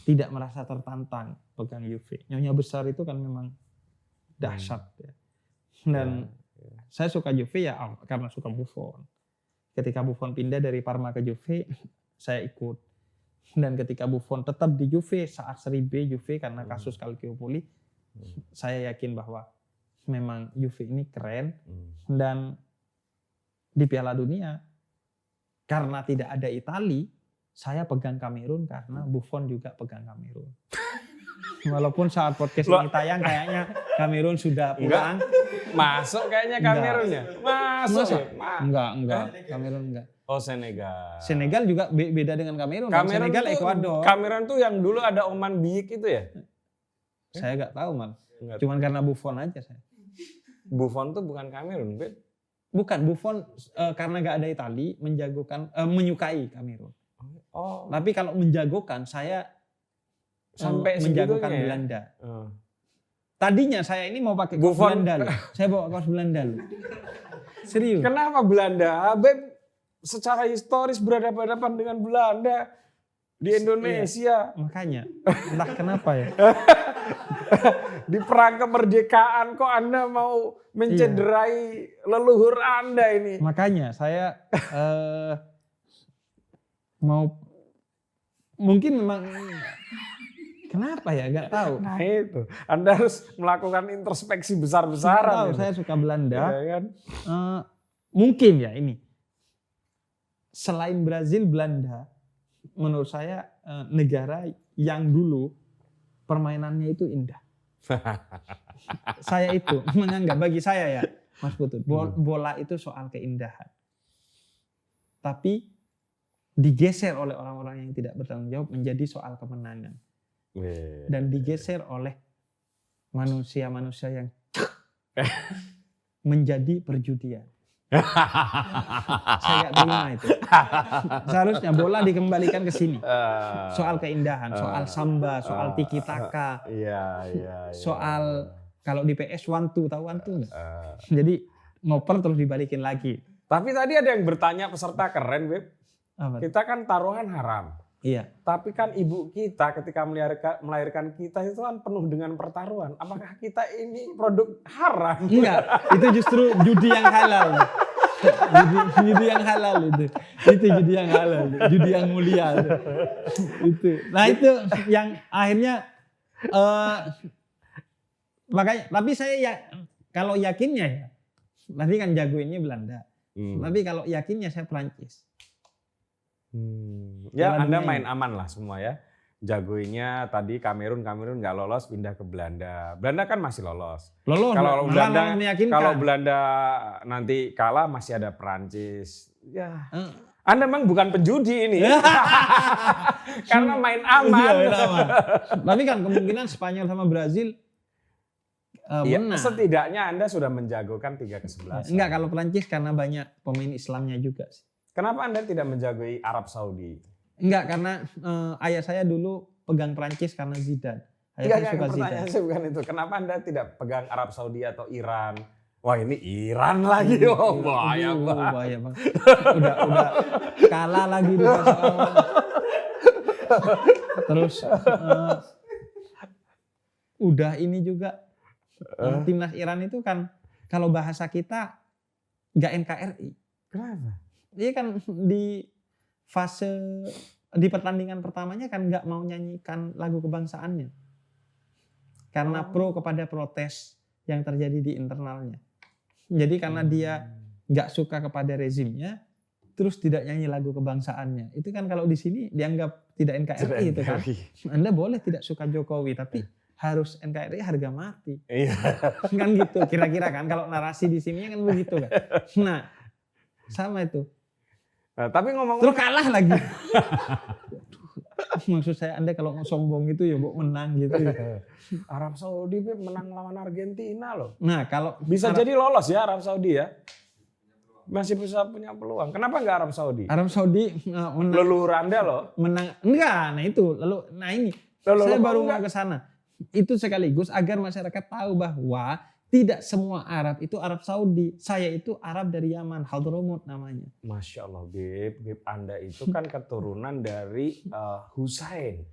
tidak merasa tertantang pegang Juve. Nyonya besar itu kan memang dahsyat ya. Dan saya suka Juve ya karena suka Buffon. Ketika Buffon pindah dari Parma ke Juve, saya ikut. Dan ketika Buffon tetap di Juve saat Serie B Juve karena kasus Calciopoli, saya yakin bahwa memang Juve ini keren. Dan di Piala Dunia karena tidak ada Itali, saya pegang Kamerun karena Buffon juga pegang Kamerun. Walaupun saat podcast ini tayang kayaknya Kamerun sudah pulang. Masuk kayaknya Kamerunnya. Masuk. Enggak. Kamerun enggak. Oh, Senegal. Senegal juga beda dengan Kamerun. Senegal tuh, Ekuador. Kamerun tuh yang dulu ada Oman Biik itu ya? Saya enggak tahu mal. Cuman karena Buffon aja saya. Buffon tuh bukan Kamerun, Bet. Bukan, Buffon karena enggak ada Itali menyukai Kamerun. Oh. Tapi kalau menjagokan saya sampai menjagokan ya? Belanda. Tadinya saya ini mau pakai kaos Belanda loh. Saya bawa kaos Belanda loh. Serius. Kenapa Belanda? Beb, secara historis berhadapan dengan Belanda di Indonesia. Iya, makanya, entah kenapa ya. Di perang kemerdekaan kok Anda mau mencederai leluhur Anda ini? Makanya saya mau, mungkin memang kenapa ya, nggak tahu. Nah itu, Anda harus melakukan introspeksi besar-besaran. Saya suka Belanda. Ya, kan? Mungkin ya ini. Selain Brazil, Belanda menurut saya negara yang dulu permainannya itu indah. Saya itu menganggap, bagi saya ya Mas Putut, bola itu soal keindahan. Tapi digeser oleh orang-orang yang tidak bertanggung jawab menjadi soal kemenangan. Dan digeser oleh manusia-manusia yang menjadi perjudian. Saya nggak terima itu. Seharusnya bola dikembalikan ke sini. Soal keindahan, soal samba, soal tiki taka. Soal kalau di PS 1-2, tahu 1-2 nggak? Jadi ngoper terus dibalikin lagi. Tapi tadi ada yang bertanya peserta keren, Beb. Apa? Kita kan taruhan haram. Iya. Tapi kan ibu kita ketika melahirkan kita itu kan penuh dengan pertaruhan. Apakah kita ini produk haram? Enggak, itu justru judi yang halal. Judi yang halal itu. Itu judi yang halal, judi yang mulia. Itu. Nah itu yang akhirnya makanya. Tapi saya ya kalau yakinnya ya, tadi kan jagoinnya Belanda. Tapi kalau yakinnya saya Perancis. Ya Piala Anda Dunia main aman lah semua ya. Jagoinnya tadi Kamerun nggak lolos pindah ke Belanda. Belanda kan masih lolos. Lolos. Kalau Belanda nanti kalah masih ada Perancis. Ya. Anda memang bukan penjudi ini. Karena main aman. Iya, main aman. Tapi kan kemungkinan Spanyol sama Brazil menang. Setidaknya Anda sudah menjagokan 3-11. Enggak, kalau Perancis karena banyak pemain Islamnya juga sih. Kenapa Anda tidak menjagoi Arab Saudi? Enggak, karena ayah saya dulu pegang Perancis karena Zidane. Ayah saya suka pertanyaan Zidane. saya bukan itu. Kenapa Anda tidak pegang Arab Saudi atau Iran? Wah ini Iran lagi, oh bahaya banget. Bahaya banget. Udah kalah lagi di pasangan. Terus udah ini juga timnas Iran itu kan kalau bahasa kita nggak NKRI. Kenapa? Iya kan di fase di pertandingan pertamanya kan nggak mau nyanyikan lagu kebangsaannya karena pro kepada protes yang terjadi di internalnya. Jadi karena dia nggak suka kepada rezimnya, terus tidak nyanyi lagu kebangsaannya. Itu kan kalau di sini dianggap tidak NKRI itu kan. Anda boleh tidak suka Jokowi tapi harus NKRI harga mati. Iya. Kan gitu kira-kira kan kalau narasi di sini kan begitu kan. Nah sama itu. Nah, tapi ngomong terus kalah lagi. Maksud saya Anda kalau mau sombong itu ya mau menang gitu. Arab Saudi menang lawan Argentina loh. Nah kalau bisa jadi lolos ya Arab Saudi ya. Masih bisa punya peluang. Kenapa nggak Arab Saudi? Arab Saudi menang. Leluhur Anda loh. Menang enggak. Nah itu ini. Saya baru mau ke sana. Itu sekaligus agar masyarakat tahu bahwa tidak semua Arab itu Arab Saudi. Saya itu Arab dari Yaman, Hadramut namanya. Masya Allah, Bib Anda itu kan keturunan dari Husain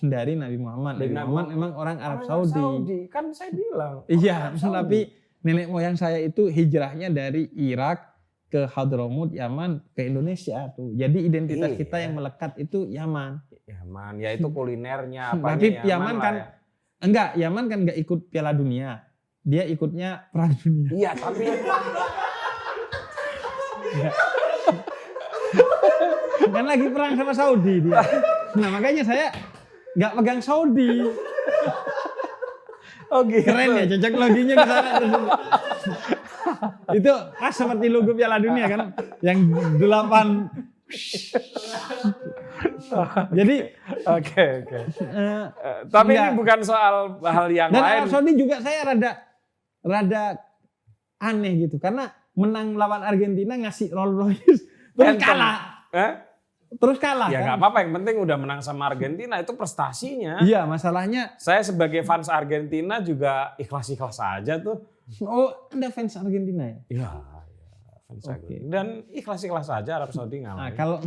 dari Nabi Muhammad. Nabi Muhammad memang orang Arab Saudi. Kan saya bilang. Iya, tapi nenek moyang saya itu hijrahnya dari Irak ke Hadramut, Yaman, ke Indonesia tuh. Jadi identitas kita yang melekat itu Yaman. Yaman, ya itu kulinernya apa? Tapi Yaman kan enggak, Yaman kan enggak ikut Piala Dunia. Dia ikutnya Perang Dunia. Iya, tapi kan lagi perang sama Saudi dia. Nah makanya saya nggak pegang Saudi. oh gitu. Keren ya, cocok loginya ke sana. Itu pas seperti logo Piala Dunia kan, yang 8. Jadi oke. Tapi enggak. ini bukan soal hal yang dan lain. Arab Saudi juga saya rada aneh gitu karena menang lawan Argentina ngasih Rolls Royce terus kalah. Terus kalah ya kan? nggak apa-apa, yang penting udah menang sama Argentina itu prestasinya. Iya, masalahnya saya sebagai fans Argentina juga ikhlas-ikhlas aja tuh. Oh, Anda fans Argentina ya? Iya, fans Argentina. Dan ikhlas-ikhlas aja Arab Saudi ngalahin. Nah, kalau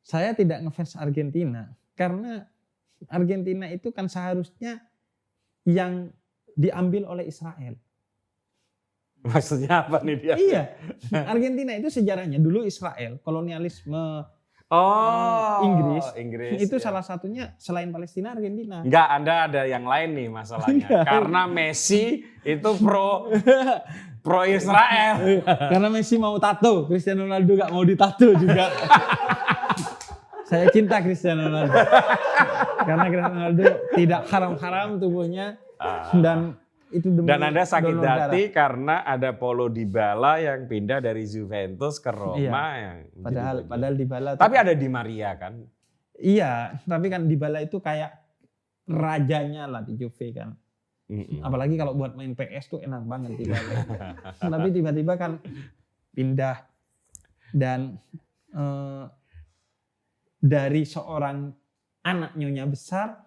saya tidak ngefans Argentina karena Argentina itu kan seharusnya yang diambil oleh Israel. Maksudnya apa nih dia? Iya, Argentina itu sejarahnya dulu Israel, kolonialisme Inggris itu salah satunya selain Palestina, Argentina. Enggak, Anda ada yang lain nih masalahnya. Karena Messi itu pro Israel. Karena Messi mau tato, Cristiano Ronaldo gak mau ditato juga. Saya cinta Cristiano Ronaldo. Karena Cristiano Ronaldo tidak haram-haram tubuhnya dan itu dan Anda sakit hati karena ada Paulo Dybala yang pindah dari Juventus ke Roma. Iya. Yang padahal Dybala. Tapi ada Di Maria kan? Iya, tapi kan Dybala itu kayak rajanya lah di Juve kan. Apalagi kalau buat main PS tuh enak banget Dybala. Tapi tiba-tiba kan pindah dan dari seorang anak nyonya besar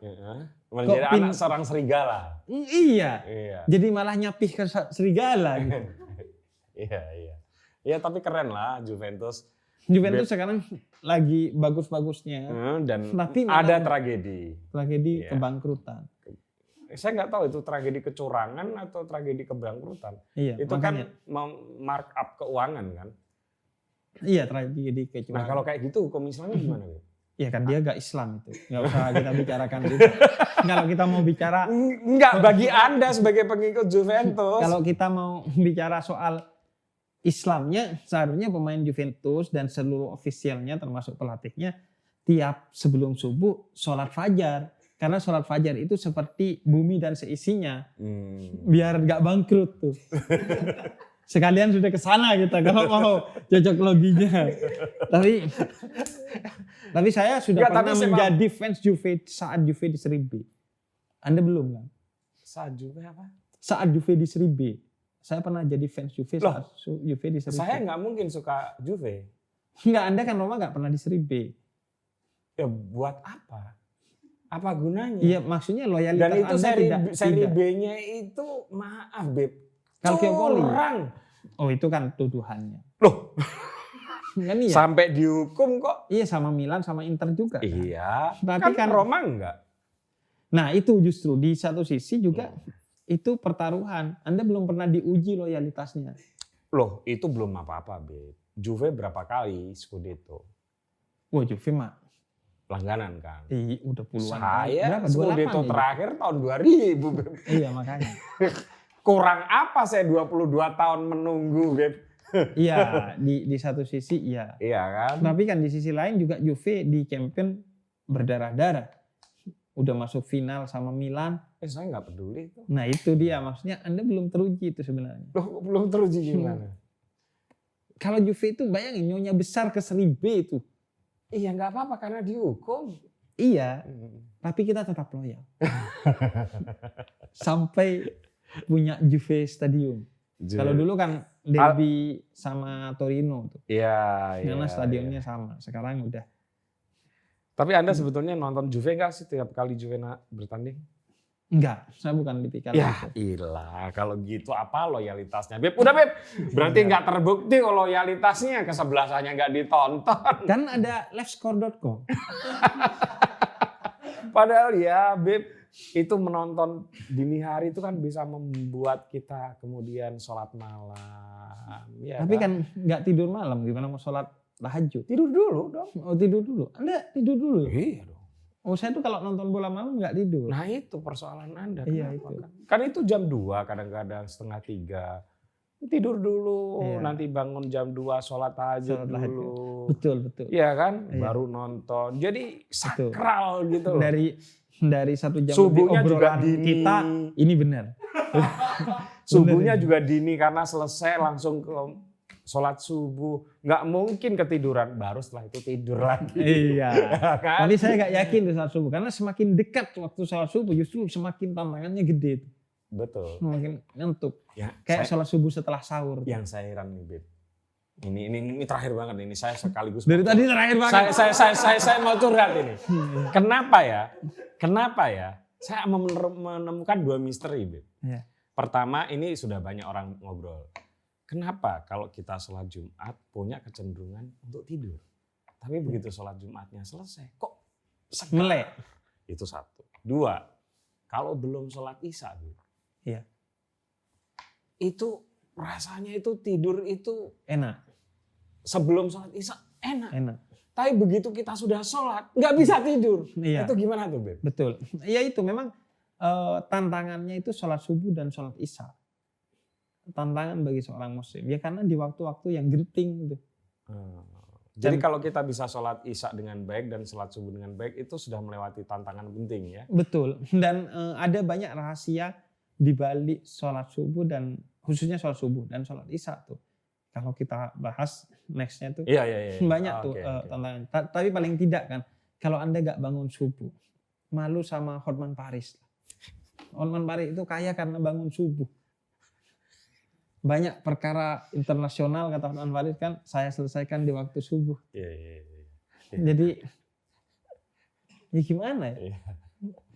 menjadi anak seorang serigala. Iya. Jadi malah nyapih ke serigala gitu. Iya. Ya tapi keren lah Juventus Juventus sekarang lagi bagus-bagusnya, Dan tapi ada memang tragedi Iya. kebangkrutan. Saya nggak tahu itu tragedi kecurangan atau tragedi kebangkrutan. Iya, Itu makanya. kan markup keuangan kan. Iya, tragedi Nah kecurangan. kalau kayak gitu hukum Islamnya gimana? Beb? Iya kan dia gak Islam itu. Nggak usah kita bicarakan itu. Kalau kita mau bicara, Enggak, bagi Anda sebagai pengikut Juventus. kalau kita mau bicara soal Islamnya, seharusnya pemain Juventus dan seluruh ofisialnya termasuk pelatihnya tiap sebelum subuh sholat fajar. Karena sholat fajar itu seperti bumi dan seisinya. Biar gak bangkrut tuh. Sekalian sudah ke sana kita kalau mau cocok loginya. Tapi saya sudah Nggak, pernah tapi menjadi fans Juve saat Juve di Serie B. Anda belum kan? Saat Juve apa? Saat Juve di Serie B. Saya pernah jadi fans Juve Loh, saat Juve di Serie B. Saya nggak mungkin suka Juve. Enggak, Anda kan Roma nggak pernah di Serie B. Ya buat apa? Apa gunanya? Iya, maksudnya loyalitas Dan itu Anda seri tidak. B-nya itu maaf Beb. Calciopoli. Curang. Oh, itu kan tuduhannya. Loh, Kan iya. sampai dihukum kok. Iya, sama Milan sama Inter juga. Kan? Iya, Tapi kan Roma enggak. Nah, itu justru di satu sisi juga itu pertaruhan. Anda belum pernah diuji loyalitasnya. Loh, itu belum apa-apa, Beb. Juve berapa kali Scudetto? Wah, Juve mah Langganan kan. udah puluhan Saya tahun. Scudetto 28 ya? terakhir tahun 2000, Beb. Iya, makanya. Kurang apa saya 22 tahun menunggu, Beb? Iya, di satu sisi iya. Iya kan? Tapi kan di sisi lain juga Juve di Champions berdarah-darah. Udah masuk final sama Milan. Saya nggak peduli itu. Nah itu dia, maksudnya Anda belum teruji itu sebenarnya. Loh, belum teruji gimana? Kalau Juve itu bayangin nyonya besar ke Serie B itu. Iya nggak apa-apa karena dihukum. Iya, tapi kita tetap loyal. Sampai punya Juve Stadium. Kalau dulu kan derby sama Torino tuh. Iya, Karena iya. stadionnya sama. Sekarang udah. Tapi Anda sebetulnya nonton Juve nggak sih tiap kali Juve bertanding? Enggak, saya bukan tipikal Ya itu. ilah, kalau gitu apa loyalitasnya? Beb, udah Beb, berarti nggak terbukti kalau loyalitasnya kesebelasannya nggak ditonton. Kan ada livescore.com. Padahal ya Beb, itu menonton dini hari itu kan bisa membuat kita kemudian sholat malam. Ya, Tapi kan nggak tidur malam, gimana mau sholat tahajud? tidur dulu dong. Oh tidur dulu. Anda tidur dulu ya? Iya dong. Oh saya tuh kalau nonton bola malam nggak tidur. Nah itu persoalan Anda. Iya, Kenapa itu. kan itu jam 2 kadang-kadang setengah 3. Tidur dulu, Iya. nanti bangun jam 2 sholat tahajud Sholat tahajud. dulu. Betul betul. Iya kan? Iya. Baru nonton. Jadi sakral gitu loh. Dari 1 jam Subuhnya lebih juga obrolan dini. kita ini benar. Subuhnya Bener. juga dini karena selesai langsung ke sholat subuh. Nggak mungkin ketiduran. Baru setelah itu tidur lagi. Iya. Kan? Tapi saya nggak yakin di sholat subuh karena semakin dekat waktu sholat subuh justru semakin tantangannya gede. Betul. Semakin ngantuk. Ya, Kayak sholat subuh setelah sahur. yang saya heran nih, Beb. Ini terakhir banget ini. Saya sekaligus Dari tadi terakhir banget. saya mau curhat ini. Kenapa ya? Saya menemukan 2 misteri, Beb. Iya. Pertama, ini sudah banyak orang ngobrol. Kenapa kalau kita sholat Jumat punya kecenderungan untuk tidur? Tapi begitu sholat Jumatnya selesai, kok segar? Melek. Itu 1. 2, kalau belum sholat Isya, Beb. Iya. Itu rasanya itu tidur itu Enak. sebelum sholat Isya enak. Enak. Tapi begitu kita sudah sholat, nggak bisa tidur. Iya. Itu gimana tuh, Beb? Betul. Ya itu memang tantangannya itu sholat subuh dan sholat isya. Tantangan bagi seorang muslim. Ya karena di waktu-waktu yang genting gitu. Jadi kalau kita bisa sholat Isya dengan baik dan sholat subuh dengan baik, itu sudah melewati tantangan penting ya. Betul. Dan ada banyak rahasia di balik sholat subuh dan khususnya sholat subuh dan sholat isya tuh. Kalau kita bahas nextnya tuh Iya. banyak tuh Oke. tantangan. Tapi paling tidak kan, kalau Anda gak bangun subuh, malu sama Hotman Paris. Hotman Paris itu kaya karena bangun subuh. Banyak perkara internasional kata Hotman Paris kan saya selesaikan di waktu subuh. Iya. Jadi ya gimana ya? Iya.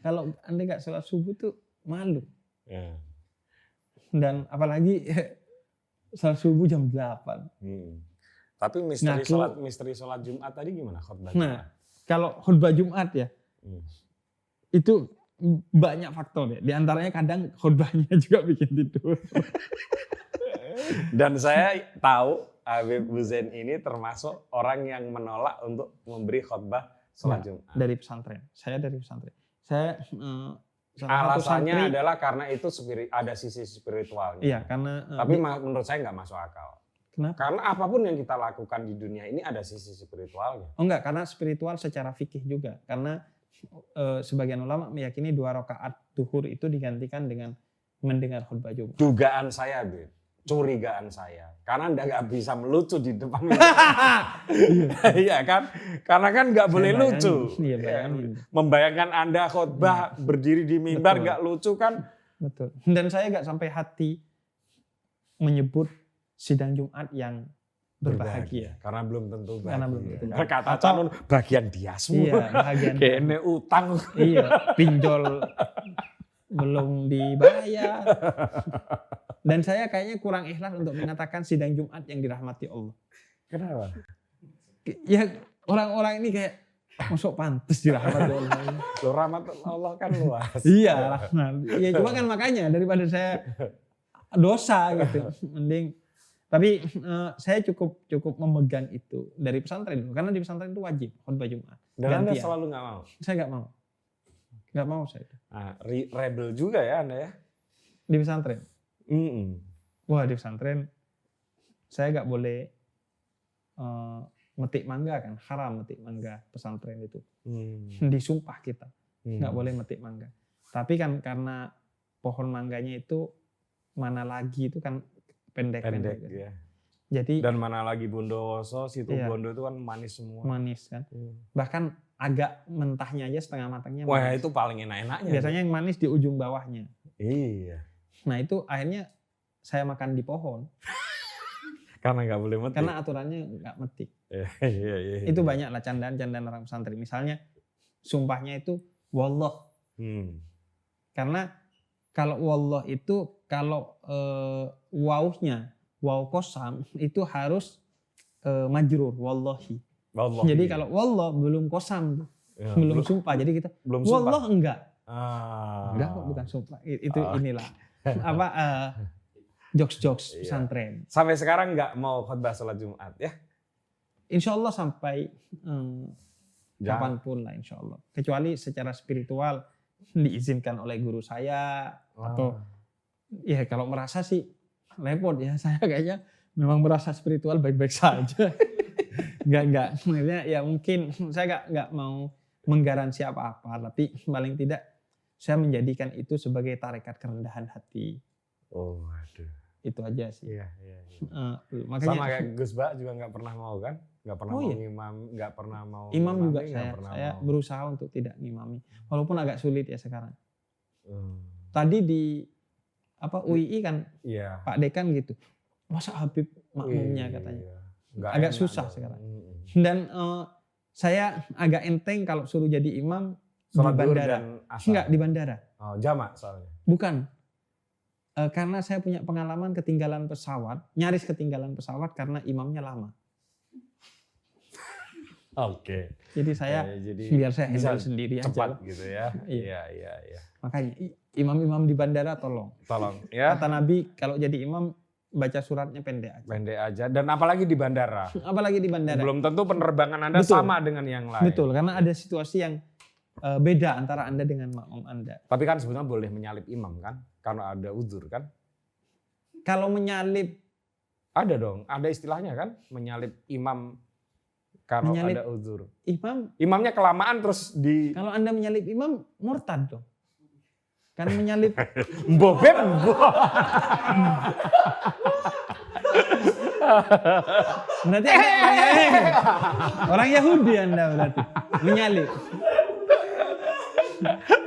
Kalau Anda gak sholat subuh tuh malu. Iya. Dan apalagi sholat subuh jam 8. Tapi misteri sholat Jumat tadi gimana khotbah? Nah, kalau khutbah Jumat ya, itu banyak faktor ya. Di antaranya kadang khutbahnya juga bikin tidur. Dan saya tahu Habib Husein ini termasuk orang yang menolak untuk memberi khutbah sholat Jumat. Dari pesantren. Saya dari pesantren. Saya alasannya adalah karena itu ada sisi spiritualnya. Iya, karena tapi menurut saya nggak masuk akal. Kenapa? Karena apapun yang kita lakukan di dunia ini ada sisi spiritualnya. Oh enggak, karena spiritual secara fikih juga. Karena sebagian ulama meyakini 2 rakaat zuhur itu digantikan dengan mendengar khutbah Jumat. Dugaan saya, Bib. Curigaan saya. Karena Anda nggak bisa melucu di depan. Iya kan? Karena kan nggak boleh lucu. Iya, bayangin. Membayangkan Anda khutbah berdiri di mimbar nggak lucu kan? Betul. Dan saya nggak sampai hati menyebut sidang Jumat yang berbahagia. Karena belum tentu bahagia. Karena belum tentu bahagia. Kata calon bagian diasmu. Iya, bagian. Kayaknya utang. Iya, pinjol belum dibayar. Dan saya kayaknya kurang ikhlas untuk mengatakan sidang Jumat yang dirahmati Allah. Kenapa? Ya orang-orang ini kayak masuk pantas dirahmati Allah. Loh, rahmat Allah kan luas. Iya, rahmat. Ya cuma kan makanya daripada saya dosa gitu, mending. Tapi saya cukup memegang itu dari pesantren dulu, karena di pesantren itu wajib khutbah Jumat. Dan Anda selalu nggak mau? Saya nggak mau. Nggak mau saya. Nah, rebel juga ya Anda ya? Di pesantren. Wah, di pesantren saya nggak boleh metik mangga kan, haram metik mangga pesantren itu. Disumpah kita nggak boleh metik mangga. Tapi kan karena pohon mangganya itu mana lagi itu kan pendek-pendek ya. Jadi dan mana lagi Bondowoso, situ Bondo itu kan manis semua. Manis kan. Bahkan agak mentahnya aja setengah matangnya. Wah, manis. itu paling enak-enaknya. Biasanya yang manis di ujung bawahnya. Iya. Nah, itu akhirnya saya makan di pohon. Karena nggak boleh metik. Karena aturannya nggak metik. Iya. Itu banyak lah candaan-candaan orang pesantren. Misalnya sumpahnya itu wallah. Karena kalau wallah itu kalau wawuhnya waw kosam itu harus majrur wallahi. Jadi kalau wallah belum kosam, belum sumpah. Jadi kita belum wallah sumpah. Enggak kok, bukan sumpah. Itu inilah apa jokes pesantren. Sampai sekarang nggak mau khutbah sholat Jumat ya? Insya Allah sampai kapanpun lah insya Allah. Kecuali secara spiritual diizinkan oleh guru saya atau ya kalau merasa sih repot ya, saya kayaknya memang merasa spiritual baik-baik saja. Enggak. Sebenarnya ya mungkin saya nggak mau menggaransi apa-apa, tapi paling tidak saya menjadikan itu sebagai tarekat kerendahan hati. Oh, aduh. Itu aja sih. Iya. Makanya sama kayak Gus Ba juga nggak pernah mau kan? Nggak pernah mau ngimam, nggak pernah mau imam juga saya berusaha untuk tidak ngimami. Walaupun agak sulit ya sekarang. Tadi di UII kan Pak Dekan gitu. Masa Habib makmumnya katanya. Agak susah sekarang. Dan saya agak enteng kalau suruh jadi imam di bandara. Enggak, di bandara. Oh, jamak soalnya. Bukan. Karena saya punya pengalaman ketinggalan pesawat, nyaris ketinggalan pesawat karena imamnya lama. Oke. Jadi saya biar saya handle sendiri cepat aja. Gitu ya. Iya. Makanya imam-imam di bandara tolong ya. Kata Nabi kalau jadi imam baca suratnya pendek aja. Dan apalagi di bandara. Belum tentu penerbangan Anda sama dengan yang lain. Betul, karena ada situasi yang beda antara Anda dengan makmum Anda. Tapi kan sebenarnya boleh menyalip imam kan? Karena ada uzur kan? Kalau menyalip ada dong, ada istilahnya kan? Menyalip imam kalau ada uzur. Imamnya kelamaan terus di. Kalau Anda menyalip imam murtad dong. Kan menyalip Bobeb. Berarti orang Yahudi Anda berarti menyalip.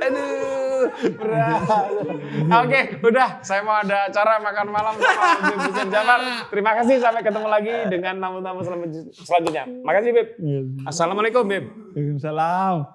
Aduh, berat. Oke, udah. Saya mau ada acara makan malam sama Habib Husein Djafar. Terima kasih, sampai ketemu lagi dengan tamu-tamu selanjutnya. Makasih, Bib. Assalamualaikum, Bib. Waalaikumsalam.